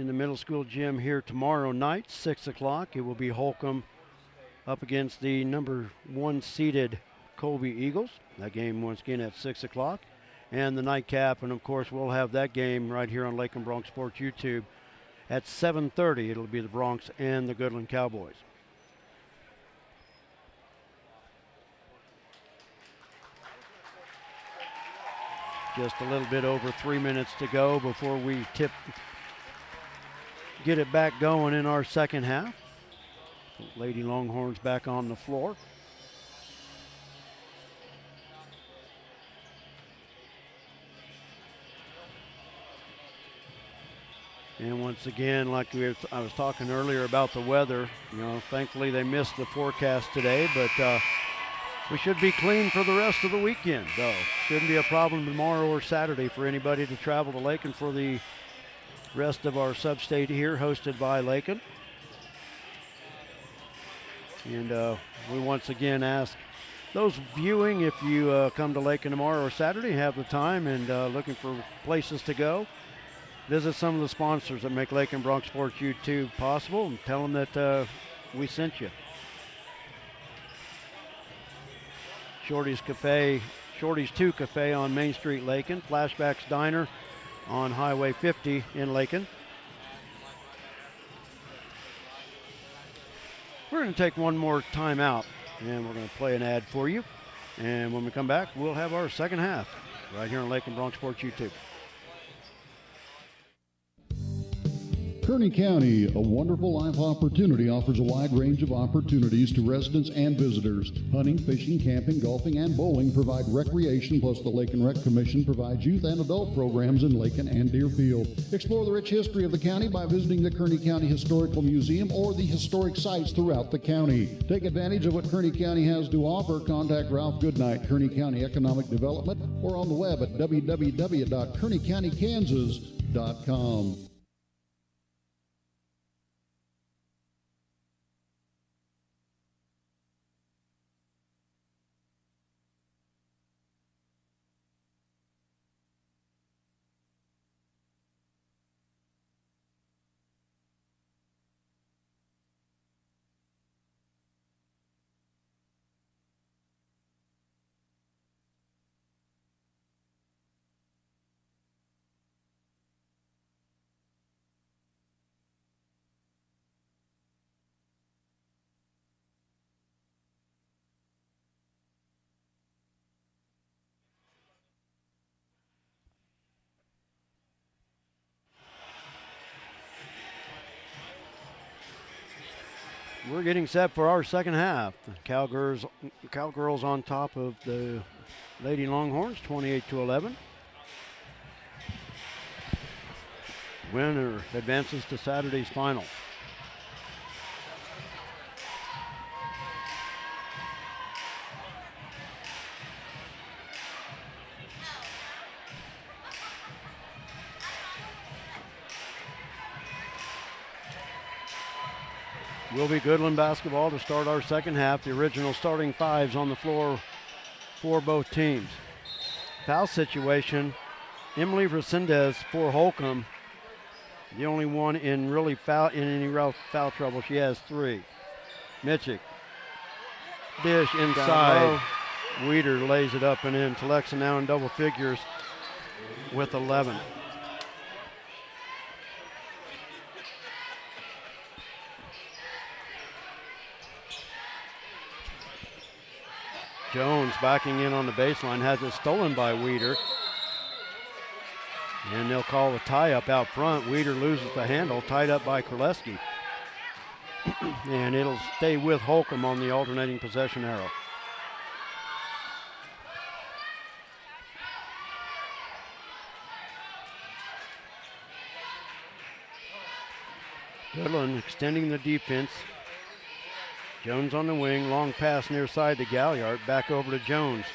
the middle school gym here tomorrow night, 6 o'clock. It will be Holcomb up against the number 1 seeded Colby Eagles. That game once again at 6 o'clock. And the nightcap, and of course we'll have that game right here on Lake and Bronx Sports YouTube at 7:30. It'll be the Bronx and the Goodland Cowboys. Just a little bit over 3 minutes to go before we get it back going in our second half. Lady Longhorns back on the floor. And once again, like I was talking earlier about the weather, thankfully they missed the forecast today, but we should be clean for the rest of the weekend, though. Shouldn't be a problem tomorrow or Saturday for anybody to travel to Lakin for the rest of our sub-state here, hosted by Lakin. And we once again ask those viewing, if you come to Lakin tomorrow or Saturday, have the time and looking for places to go, visit some of the sponsors that make Lake and Bronx Sports YouTube possible and tell them that we sent you. Shorty's Cafe Shorty's 2 Cafe on Main Street, Lakin. Flashbacks Diner on Highway 50 in Lakin. We're going to take one more time out, and we're going to play an ad for you. And when we come back, we'll have our second half right here on Lakin Bronx Sports YouTube. Kearney County, a wonderful life opportunity, offers a wide range of opportunities to residents and visitors. Hunting, fishing, camping, golfing, and bowling provide recreation, plus the Lake and Rec Commission provides youth and adult programs in Lakin and Deerfield. Explore the rich history of the county by visiting the Kearney County Historical Museum or the historic sites throughout the county. Take advantage of what Kearney County has to offer. Contact Ralph Goodnight, Kearney County Economic Development, or on the web at www.kearneycountykansas.com. We're getting set for our second half. The Cowgirls on top of the Lady Longhorns, 28-11. Winner advances to Saturday's final. Will be Goodland basketball to start our second half. The original starting fives on the floor for both teams. Foul situation, Emily Resendez for Holcomb. The only one in any real foul trouble. She has 3. Mitchik. Dish inside. Weeder lays it up and in. Telexa now in double figures with 11. Jones backing in on the baseline, has it stolen by Weeder. And they'll call a tie-up out front. Weeder loses the handle, tied up by Kraleski. And it'll stay with Holcomb on the alternating possession arrow. Goodland extending the defense. Jones on the wing, long pass near side to Galliard, back over to Jones.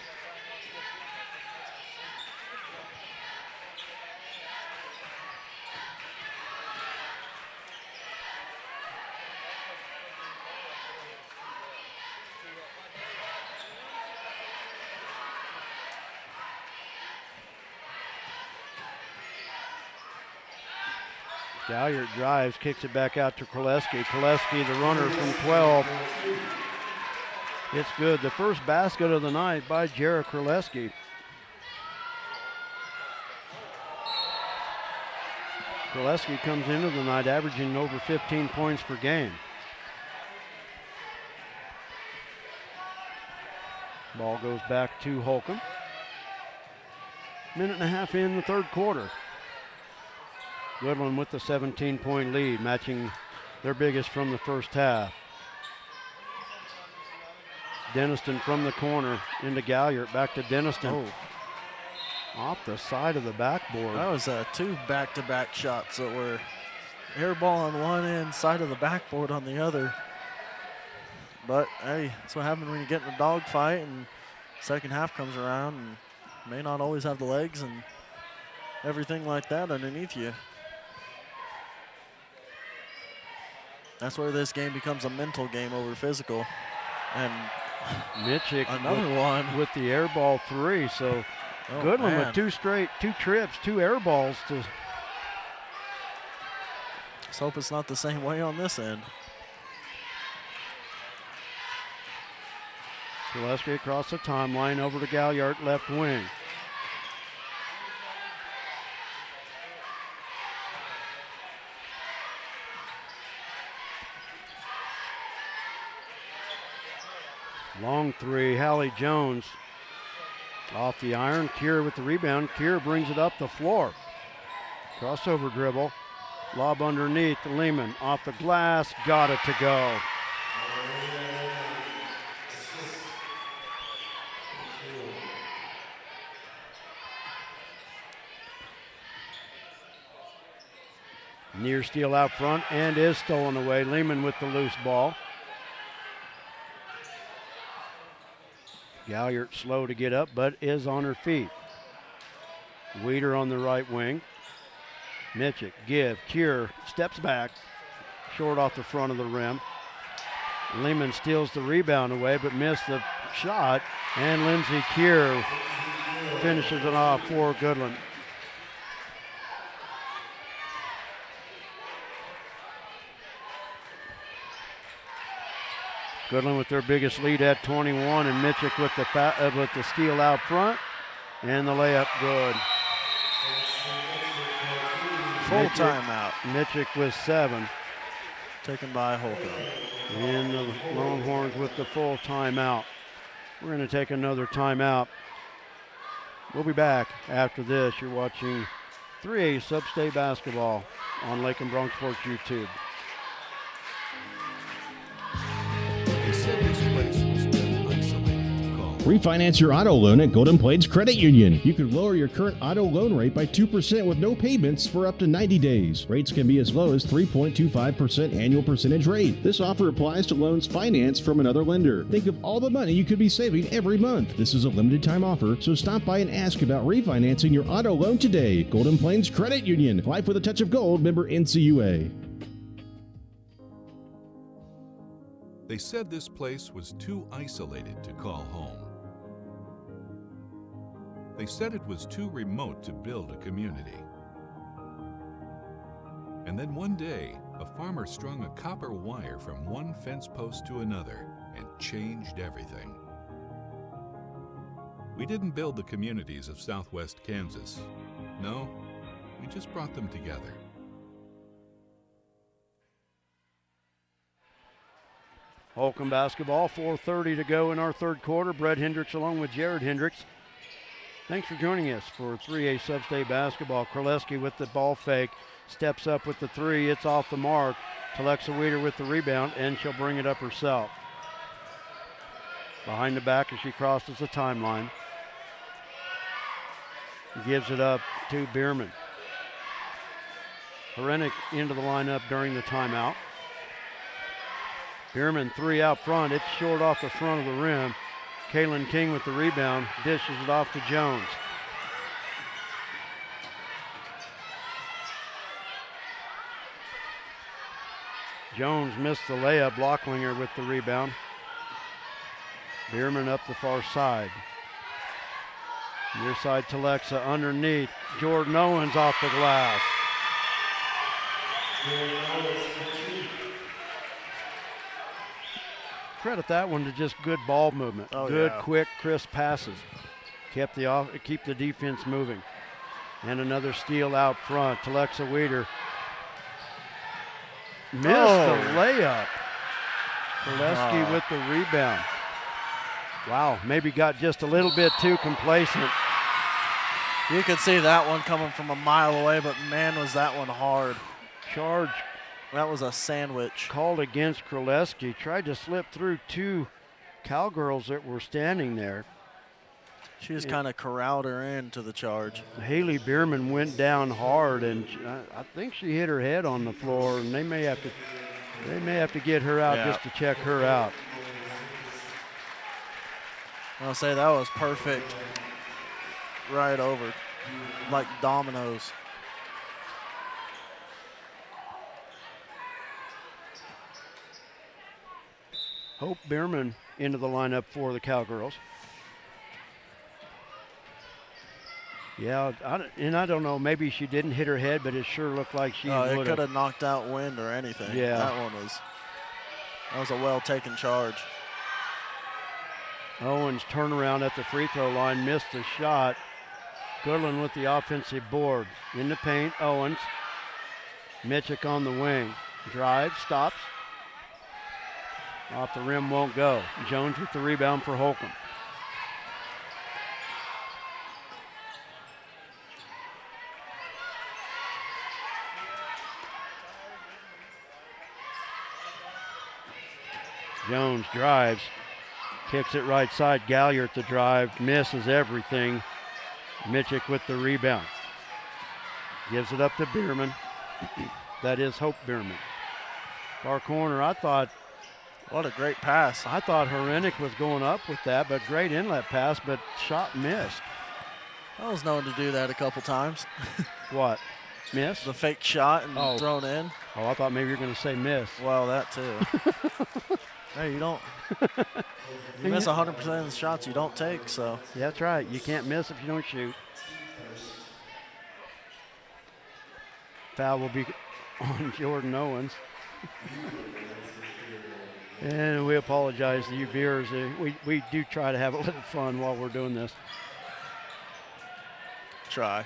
Galliard drives, kicks it back out to Kraleski. Kraleski, the runner from 12. It's good. The first basket of the night by Jarrah Kraleski. Kraleski comes into the night averaging over 15 points per game. Ball goes back to Holcomb. Minute and a half in the third quarter. Goodland with the 17-point lead, matching their biggest from the first half. Denniston from the corner into Galliard, back to Denniston. Off the side of the backboard. That was 2 back-to-back shots that were air ball on one end, side of the backboard on the other. But hey, that's what happens when you get in a dogfight and second half comes around and may not always have the legs and everything like that underneath you. That's where this game becomes a mental game over physical. And Mitchik another one with the air ball 3. So Goodland with 2 trips, 2 air balls to. Let's hope it's not the same way on this end. Kraleski across the timeline over to Galliard, left wing. Long three, Hallie Jones off the iron. Kier with the rebound. Kier brings it up the floor. Crossover dribble. Lob underneath. Lehman off the glass. Got it to go. Near steal out front and is stolen away. Lehman with the loose ball. Galliard slow to get up, but is on her feet. Weeder on the right wing. Mitchell, give, Kier, steps back, short off the front of the rim. Lehman steals the rebound away, but missed the shot, and Lindsay Kier finishes it off for Goodland. Goodland with their biggest lead at 21, and Mitchell with the steal out front, and the layup good. Full timeout. Mitchell with 7. Taken by Holcomb. And the Longhorns with the full timeout. We're going to take another timeout. We'll be back after this. You're watching 3A Sub-State basketball on Lake and Bronx Sports YouTube. Refinance your auto loan at Golden Plains Credit Union. You could lower your current auto loan rate by 2% with no payments for up to 90 days. Rates can be as low as 3.25% annual percentage rate. This offer applies to loans financed from another lender. Think of all the money you could be saving every month. This is a limited time offer, so stop by and ask about refinancing your auto loan today. Golden Plains Credit Union. Life with a touch of gold. Member NCUA. They said this place was too isolated to call home. They said it was too remote to build a community. And then one day, a farmer strung a copper wire from one fence post to another and changed everything. We didn't build the communities of Southwest Kansas. No, we just brought them together. Holcomb basketball, 4:30 to go in our third quarter. Brett Hendricks along with Jared Hendricks. Thanks for joining us for 3A Sub-State basketball. Kraleski with the ball fake, steps up with the three. It's off the mark. Alexa Weeder with the rebound, and she'll bring it up herself. Behind the back as she crosses the timeline. Gives it up to Bierman. Herenick into the lineup during the timeout. Bierman three out front. It's short off the front of the rim. Kaylin King with the rebound, dishes it off to Jones. Jones missed the layup. Blocklinger with the rebound. Bierman up the far side. Near side to Lexa underneath. Jordan Owens off the glass. Credit that one to just good ball movement. Good, quick, crisp passes. Keep the defense moving. And another steal out front. Alexa Weeder missed the layup. Kraleski with the rebound. Wow, maybe got just a little bit too complacent. You could see that one coming from a mile away, but man, was that one hard. Charge. That was a sandwich. Called against Kraleski. Tried to slip through two Cowgirls that were standing there. She just kind of corralled her into the charge. Haley Bierman went down hard, and I think she hit her head on the floor, and they may have to get her out just to check her out. I'll say that was perfect. Right over, like dominoes. Hope Bierman into the lineup for the Cowgirls. Yeah, I don't know, maybe she didn't hit her head, but it sure looked like she would have. It could have knocked out wind or anything. Yeah. That was a well-taken charge. Owens turnaround at the free throw line, missed the shot. Goodland with the offensive board. In the paint, Owens. Mitchick on the wing. Drive, stops. Off the rim, won't go. Jones with the rebound for Holcomb. Jones drives, kicks it right side. Galliard the drive, misses everything. Mitchick with the rebound. Gives it up to Bierman. That is Hope Bierman. Far corner, I thought. What a great pass. I thought Horenik was going up with that, but great inlet pass, but shot missed. I was known to do that a couple times. What? Miss? The fake shot and thrown in. Oh, I thought maybe you were going to say miss. Well, that too. Hey, you don't. You miss 100% of the shots you don't take, so. Yeah, that's right. You can't miss if you don't shoot. Foul will be on Jordan Owens. And we apologize to you viewers. We do try to have a little fun while we're doing this. Try.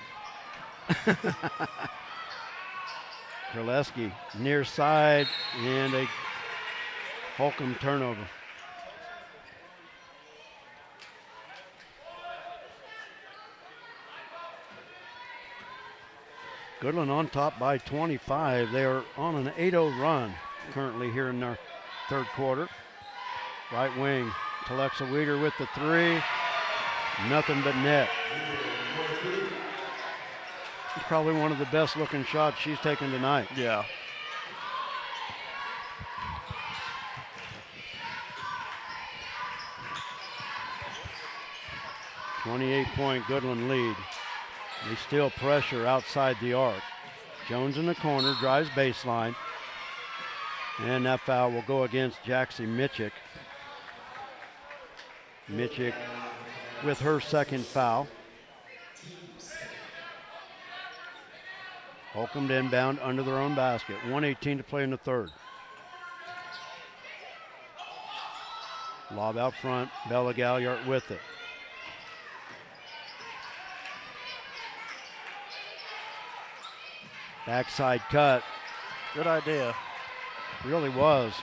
Kraleski near side and a Holcomb turnover. Goodland on top by 25. They are on an 8-0 run currently here in our third quarter. Right wing, Telexa Weeder with the three. Nothing but net. Probably one of the best looking shots she's taken tonight. Yeah. .28 Goodland lead. They still pressure outside the arc. Jones in the corner, drives baseline. And that foul will go against Jaxie Mitchick. Mitchick with her second foul. Holcomb inbound under their own basket. 1:18 to play in the third. Lob out front. Bella Galliard with it. Backside cut. Good idea. Really was.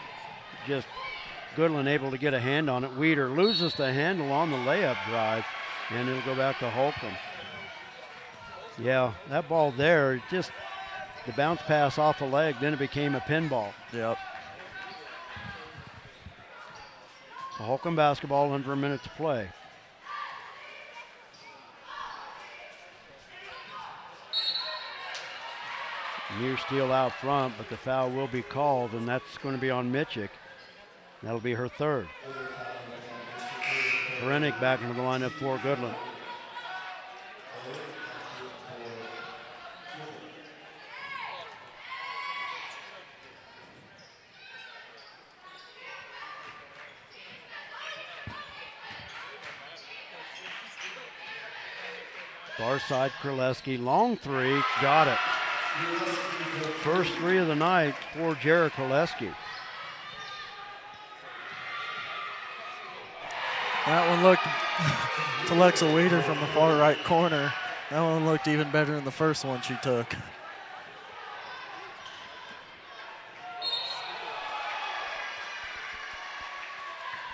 Just Goodland able to get a hand on it. Weeder loses the handle on the layup drive, and it'll go back to Holcomb. Yeah, that ball there, just the bounce pass off the leg, then it became a pinball. Yep. So Holcomb basketball, under a minute to play. Near steal out front, but the foul will be called, and that's going to be on Mitchick. That'll be her third. Horenik back into the lineup for Goodland. Far side, Kraleski, long three, got it. First three of the night for Jared Kraleski. That one looked to Alexa Weeder from the far right corner. That one looked even better than the first one she took.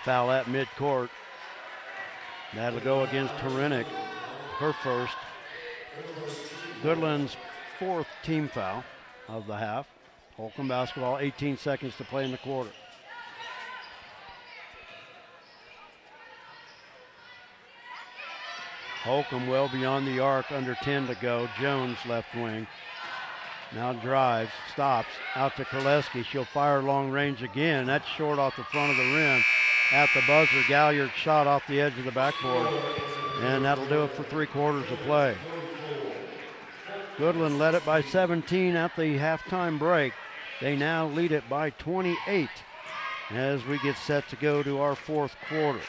Foul at midcourt. That'll go against Horenik, her first. Goodland's fourth team foul of the half. Holcomb basketball, 18 seconds to play in the quarter. Holcomb well beyond the arc, under 10 to go. Jones left wing. Now drives, stops, out to Kraleski. She'll fire long range again. That's short off the front of the rim. At the buzzer, Galliard shot off the edge of the backboard. And that'll do it for 3 quarters of play. Goodland led it by 17 at the halftime break. They now lead it by 28 as we get set to go to our fourth quarter.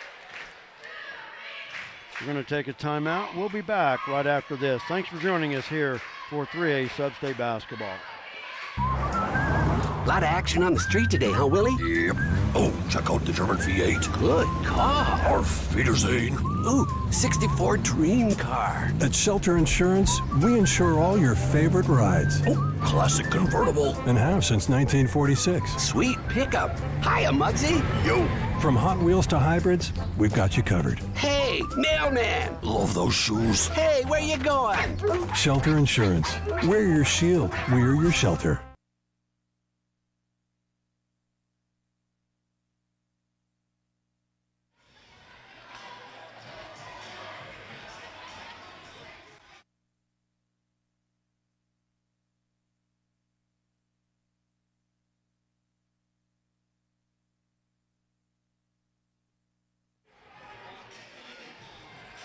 We're going to take a timeout. We'll be back right after this. Thanks for joining us here for 3A Sub-State Basketball. Lot of action on the street today, huh, Willie? Yep. Oh, check out the German V8. Good car. Auf Wiedersehen. Ooh, 64 dream car. At Shelter Insurance, we insure all your favorite rides. Oh, classic convertible. And have since 1946. Sweet pickup. Hiya, Muggsy. Yo. From Hot Wheels to hybrids, we've got you covered. Hey, mailman. Love those shoes. Hey, where you going? Shelter Insurance. We're your shield. We're your shelter.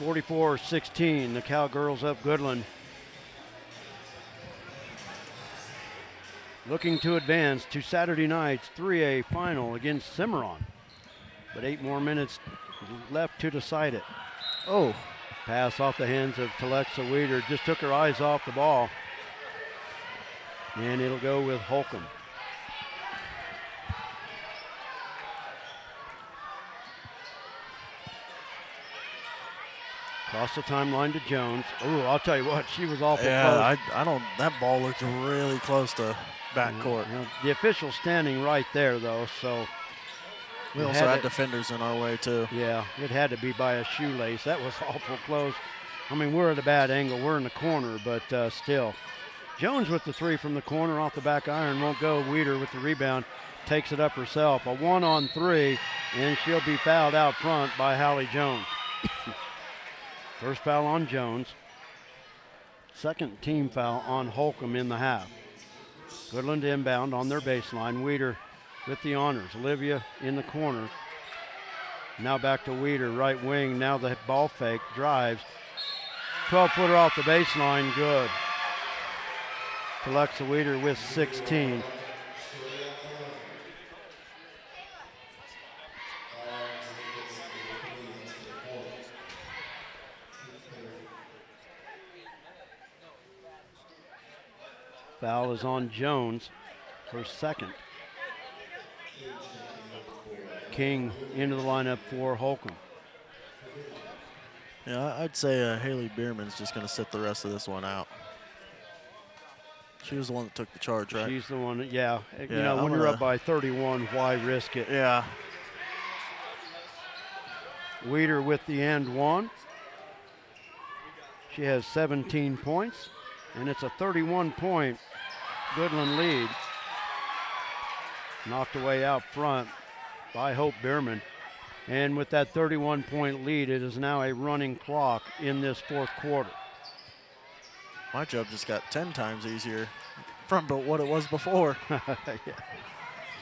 (44-16). The Cowgirls up Goodland. Looking to advance to Saturday night's 3A final against Cimarron. But 8 more minutes left to decide it. Oh, pass off the hands of Telexa Weeder. Just took her eyes off the ball. And it'll go with Holcomb. Across the timeline to Jones. Oh, I'll tell you what, she was awful close. Yeah, I don't. That ball looked really close to backcourt. You know, the official's standing right there, though, so. We also had defenders in our way, too. Yeah, it had to be by a shoelace. That was awful close. I mean, we're at a bad angle. We're in the corner, but still. Jones with the three from the corner off the back iron won't go. Weeder with the rebound takes it up herself. A 1-on-3, and she'll be fouled out front by Hallie Jones. First foul on Jones. Second team foul on Holcomb in the half. Goodland inbound on their baseline. Weeder with the honors. Olivia in the corner. Now back to Weeder, right wing. Now the ball fake, drives. 12-footer off the baseline, good. Alexa Weeder with 16. Foul is on Jones, her second. King into the lineup for Holcomb. Yeah, I'd say Haley Bierman's just going to sit the rest of this one out. She was the one that took the charge, right? She's the one, yeah. You know, when you're up by 31, why risk it? Yeah. Weeder with the and one. She has 17 points, and it's a 31-point Goodland lead. Knocked away out front by Hope Bierman. And with that 31-point lead, it is now a running clock in this fourth quarter. My job just got 10 times easier from what it was before. Yeah.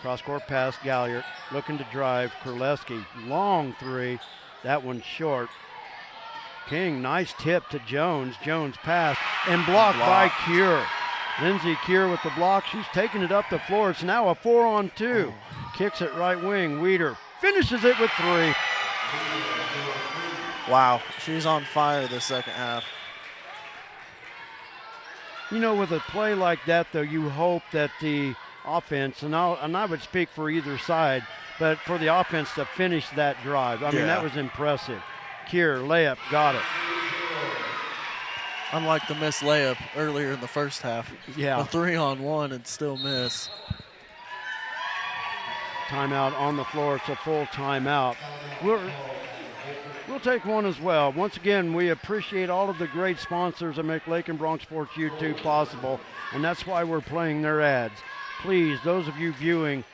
Cross-court pass, Galliard looking to drive. Kurleski, long three. That one's short. King, nice tip to Jones. Jones pass and blocked by Cure. Lindsay Cure with the block. She's taking it up the floor. It's now a 4-on-2. Kicks it right wing. Weeder finishes it with three. Wow, she's on fire this second half. You know, with a play like that, though, you hope that the offense, and I would speak for either side, but for the offense to finish that drive. I mean, that was impressive. Kier, layup, got it. Unlike the missed layup earlier in the first half. Yeah. A 3-on-1 and still miss. Timeout on the floor. It's a full timeout. We'll take one as well. Once again, we appreciate all of the great sponsors that make Lake and Bronx Sports YouTube possible, and that's why we're playing their ads. Please, those of you viewing,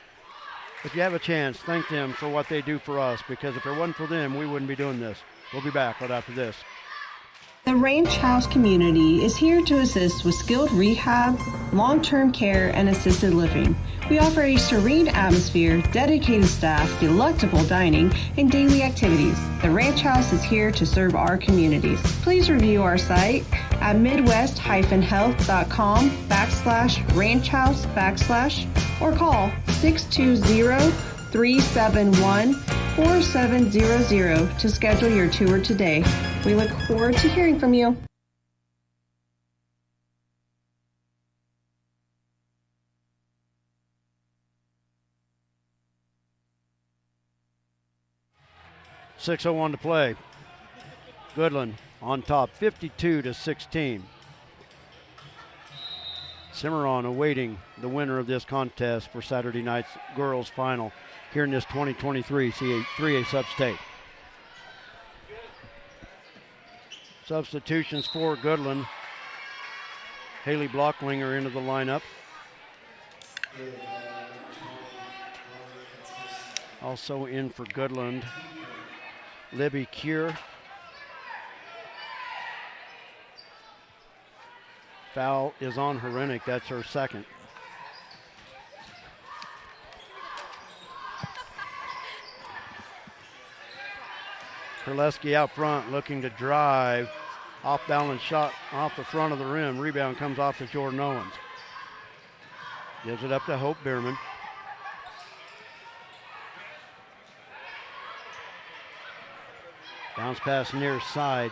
if you have a chance, thank them for what they do for us, because if it wasn't for them, we wouldn't be doing this. We'll be back right after this. The Ranch House community is here to assist with skilled rehab, long-term care, and assisted living. We offer a serene atmosphere, dedicated staff, delectable dining, and daily activities. The Ranch House is here to serve our communities. Please review our site at midwest-health.com/ranchhouse/ or call 620-371-4700 to schedule your tour today. We look forward to hearing from you. 6:01 to play. Goodland on top, 52-16. Cimarron awaiting the winner of this contest for Saturday night's girls final here in this 2023 3A sub-state. Substitutions for Goodland. Haley Blocklinger into the lineup. Also in for Goodland, Libby Cure. Foul is on Herenick. That's her second. Kurleski out front looking to drive. Off balance shot off the front of the rim. Rebound comes off to Jordan Owens. Gives it up to Hope Bierman. Bounce pass near side.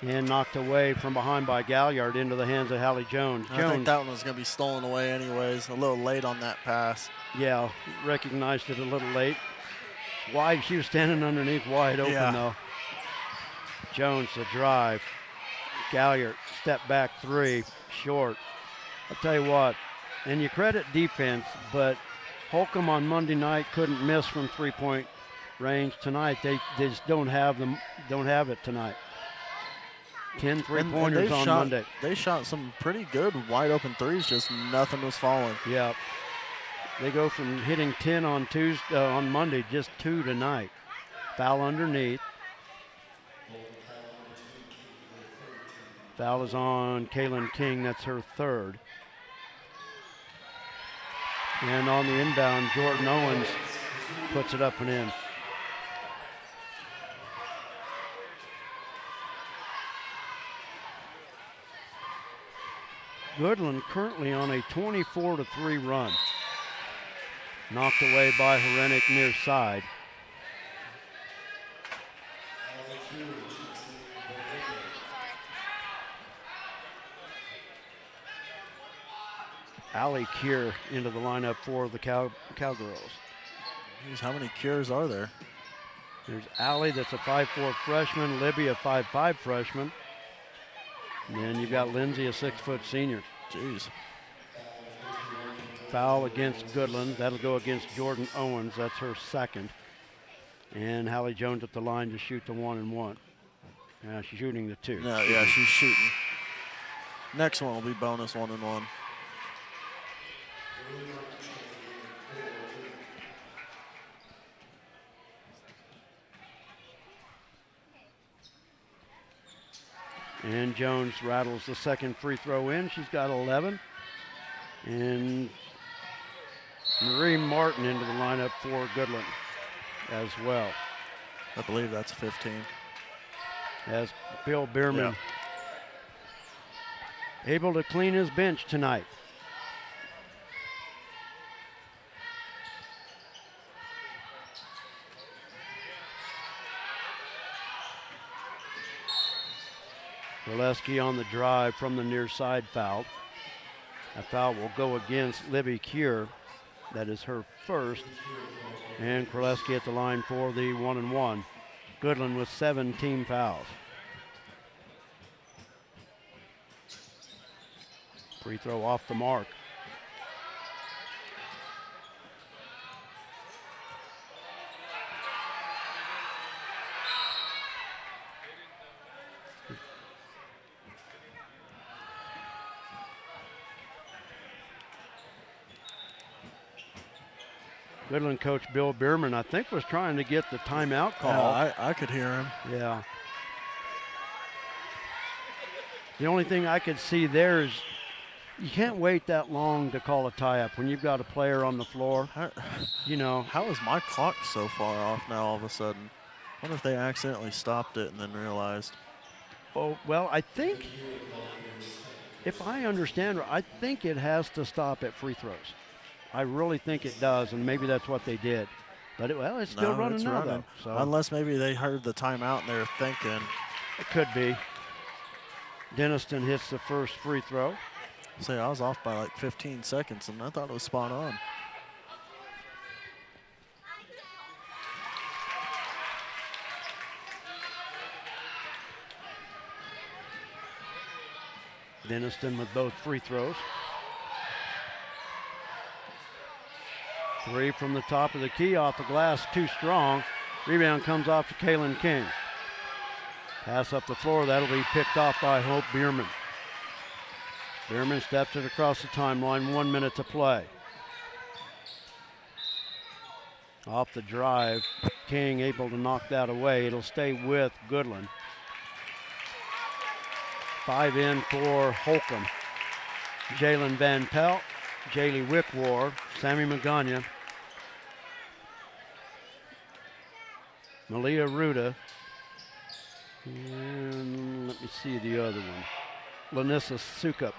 And knocked away from behind by Galliard into the hands of Hallie Jones. I think that one was going to be stolen away anyways. A little late on that pass. Yeah, recognized it a little late. Wide, she was standing underneath wide open though. Jones the drive. Galliard step back three, short. I'll tell you what, and you credit defense, but Holcomb on Monday night couldn't miss from three-point range. Tonight they just don't have it tonight. 10 three-pointers on Monday. They shot some pretty good wide open threes, just nothing was falling. Yeah. They go from hitting 10 on on Monday, just 2 tonight. Foul underneath. Foul is on Kaylin King, that's her third. And on the inbound, Jordan Owens puts it up and in. Goodland currently on a 24-3 run. Knocked away by Herenick near side. Allie Kier into the lineup for the Cowgirls. Jeez, how many Kiers are there? There's Allie, that's a 5'4" freshman. Libby, a 5'5" freshman. And then you've got Lindsay, a 6-foot senior. Jeez. Foul against Goodland. That'll go against Jordan Owens. That's her second. And Hallie Jones at the line to shoot the 1-and-1. Now she's shooting the 2. No, yeah, she's shooting. Next one will be bonus 1-and-1. And Jones rattles the second free throw in. She's got 11. And Marie Martin into the lineup for Goodland as well. I believe that's 15. As Bill Bierman able to clean his bench tonight. Zaleski on the drive from the near side foul. A foul will go against Libby Cure. That is her first. And Kraleski at the line for the 1-and-1. Goodland with 17 fouls. Free throw off the mark. Goodland coach Bill Bierman, I think, was trying to get the timeout call. Yeah, I could hear him. Yeah. The only thing I could see there is you can't wait that long to call a tie-up when you've got a player on the floor. You know. How is my clock so far off now all of a sudden? I wonder if they accidentally stopped it and then realized. Oh, well, I think, if I understand, I think it has to stop at free throws. I really think it does, and maybe that's what they did. But, it's still running now, though. So. Unless maybe they heard the timeout and they're thinking. It could be. Denniston hits the first free throw. Say, I was off by like 15 seconds, and I thought it was spot on. Denniston with both free throws. 3 from the top of the key, off the glass, too strong. Rebound comes off to Kaylin King. Pass up the floor, that'll be picked off by Hope Bierman. Bierman steps it across the timeline, 1 minute to play. Off the drive, King able to knock that away. It'll stay with Goodland. 5 in for Holcomb. Jalen Van Pelt, Jaylee Wickwar, Sammy Magana, Malia Ruda, and let me see the other one, Lanissa Sukup.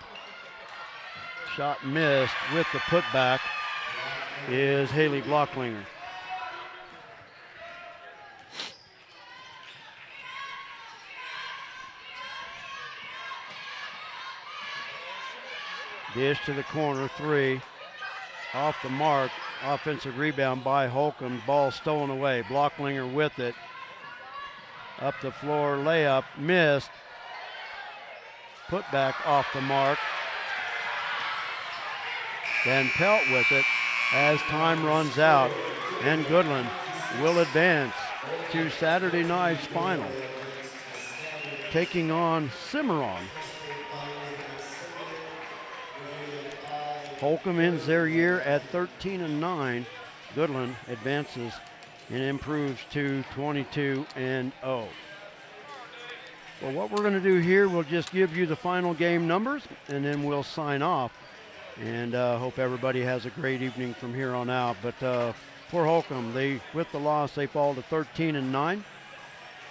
Shot missed. With the putback is Haley Blocklinger. Dish to the corner, 3. Off the mark, offensive rebound by Holcomb. Ball stolen away. Blocklinger with it. Up the floor, layup, missed. Put back off the mark. Van Pelt with it as time runs out. And Goodland will advance to Saturday night's final, taking on Cimarron. Holcomb ends their year at 13-9. Goodland advances and improves to 22-0. Well, what we're going to do here, we'll just give you the final game numbers, and then we'll sign off. And hope everybody has a great evening from here on out. But for Holcomb, with the loss, they fall to 13-9.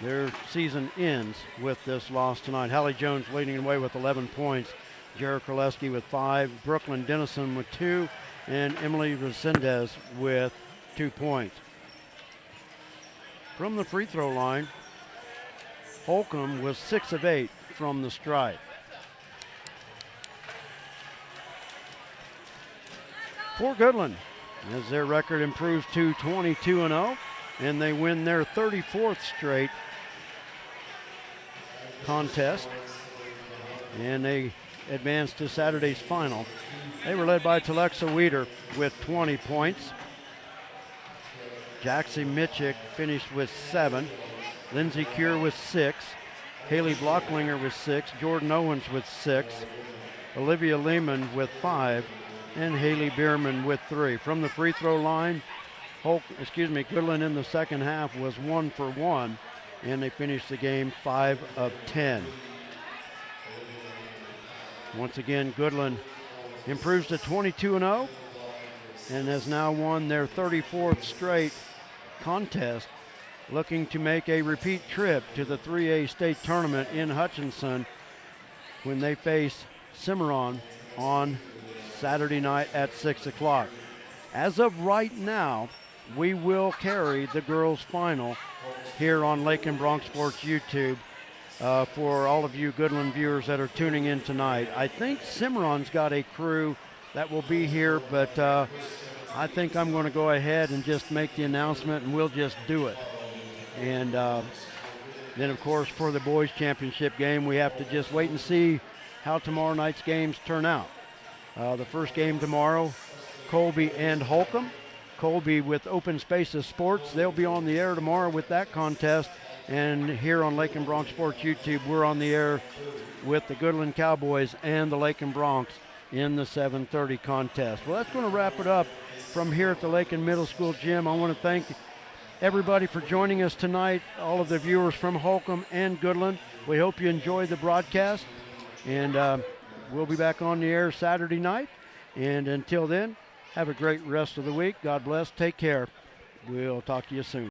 Their season ends with this loss tonight. Hallie Jones leading away with 11 points. Jared Kraleski with 5, Brooklyn Dennison with 2, and Emily Resendez with 2 points. From the free throw line, Holcomb was 6 of 8 from the stripe. For Goodland, as their record improves to 22-0, and they win their 34th straight contest, and they advanced to Saturday's final. They were led by Telexa Weeder with 20 points. Jaxie Mitchick finished with 7. Lindsay Cure with 6. Haley Blocklinger with 6. Jordan Owens with 6. Olivia Lehman with 5. And Haley Bierman with 3. From the free throw line, Goodland in the second half was 1 for 1, and they finished the game 5 of 10. Once again, Goodland improves to 22-0 and has now won their 34th straight contest, looking to make a repeat trip to the 3A state tournament in Hutchinson when they face Cimarron on Saturday night at 6 o'clock. As of right now, we will carry the girls' final here on Lake and Bronx Sports YouTube. For all of you Goodland viewers that are tuning in tonight. I think Cimarron's got a crew that will be here, but I think I'm going to go ahead and just make the announcement, and we'll just do it. And then, of course, for the boys' championship game, we have to just wait and see how tomorrow night's games turn out. The first game tomorrow, Colby and Holcomb. Colby with Open Spaces Sports. They'll be on the air tomorrow with that contest. And here on Lake and Bronx Sports YouTube, we're on the air with the Goodland Cowboys and the Lake and Bronx in the 7:30 contest. Well, that's going to wrap it up from here at the Lake and Middle School Gym. I want to thank everybody for joining us tonight, all of the viewers from Holcomb and Goodland. We hope you enjoyed the broadcast, and we'll be back on the air Saturday night. And until then, have a great rest of the week. God bless. Take care. We'll talk to you soon.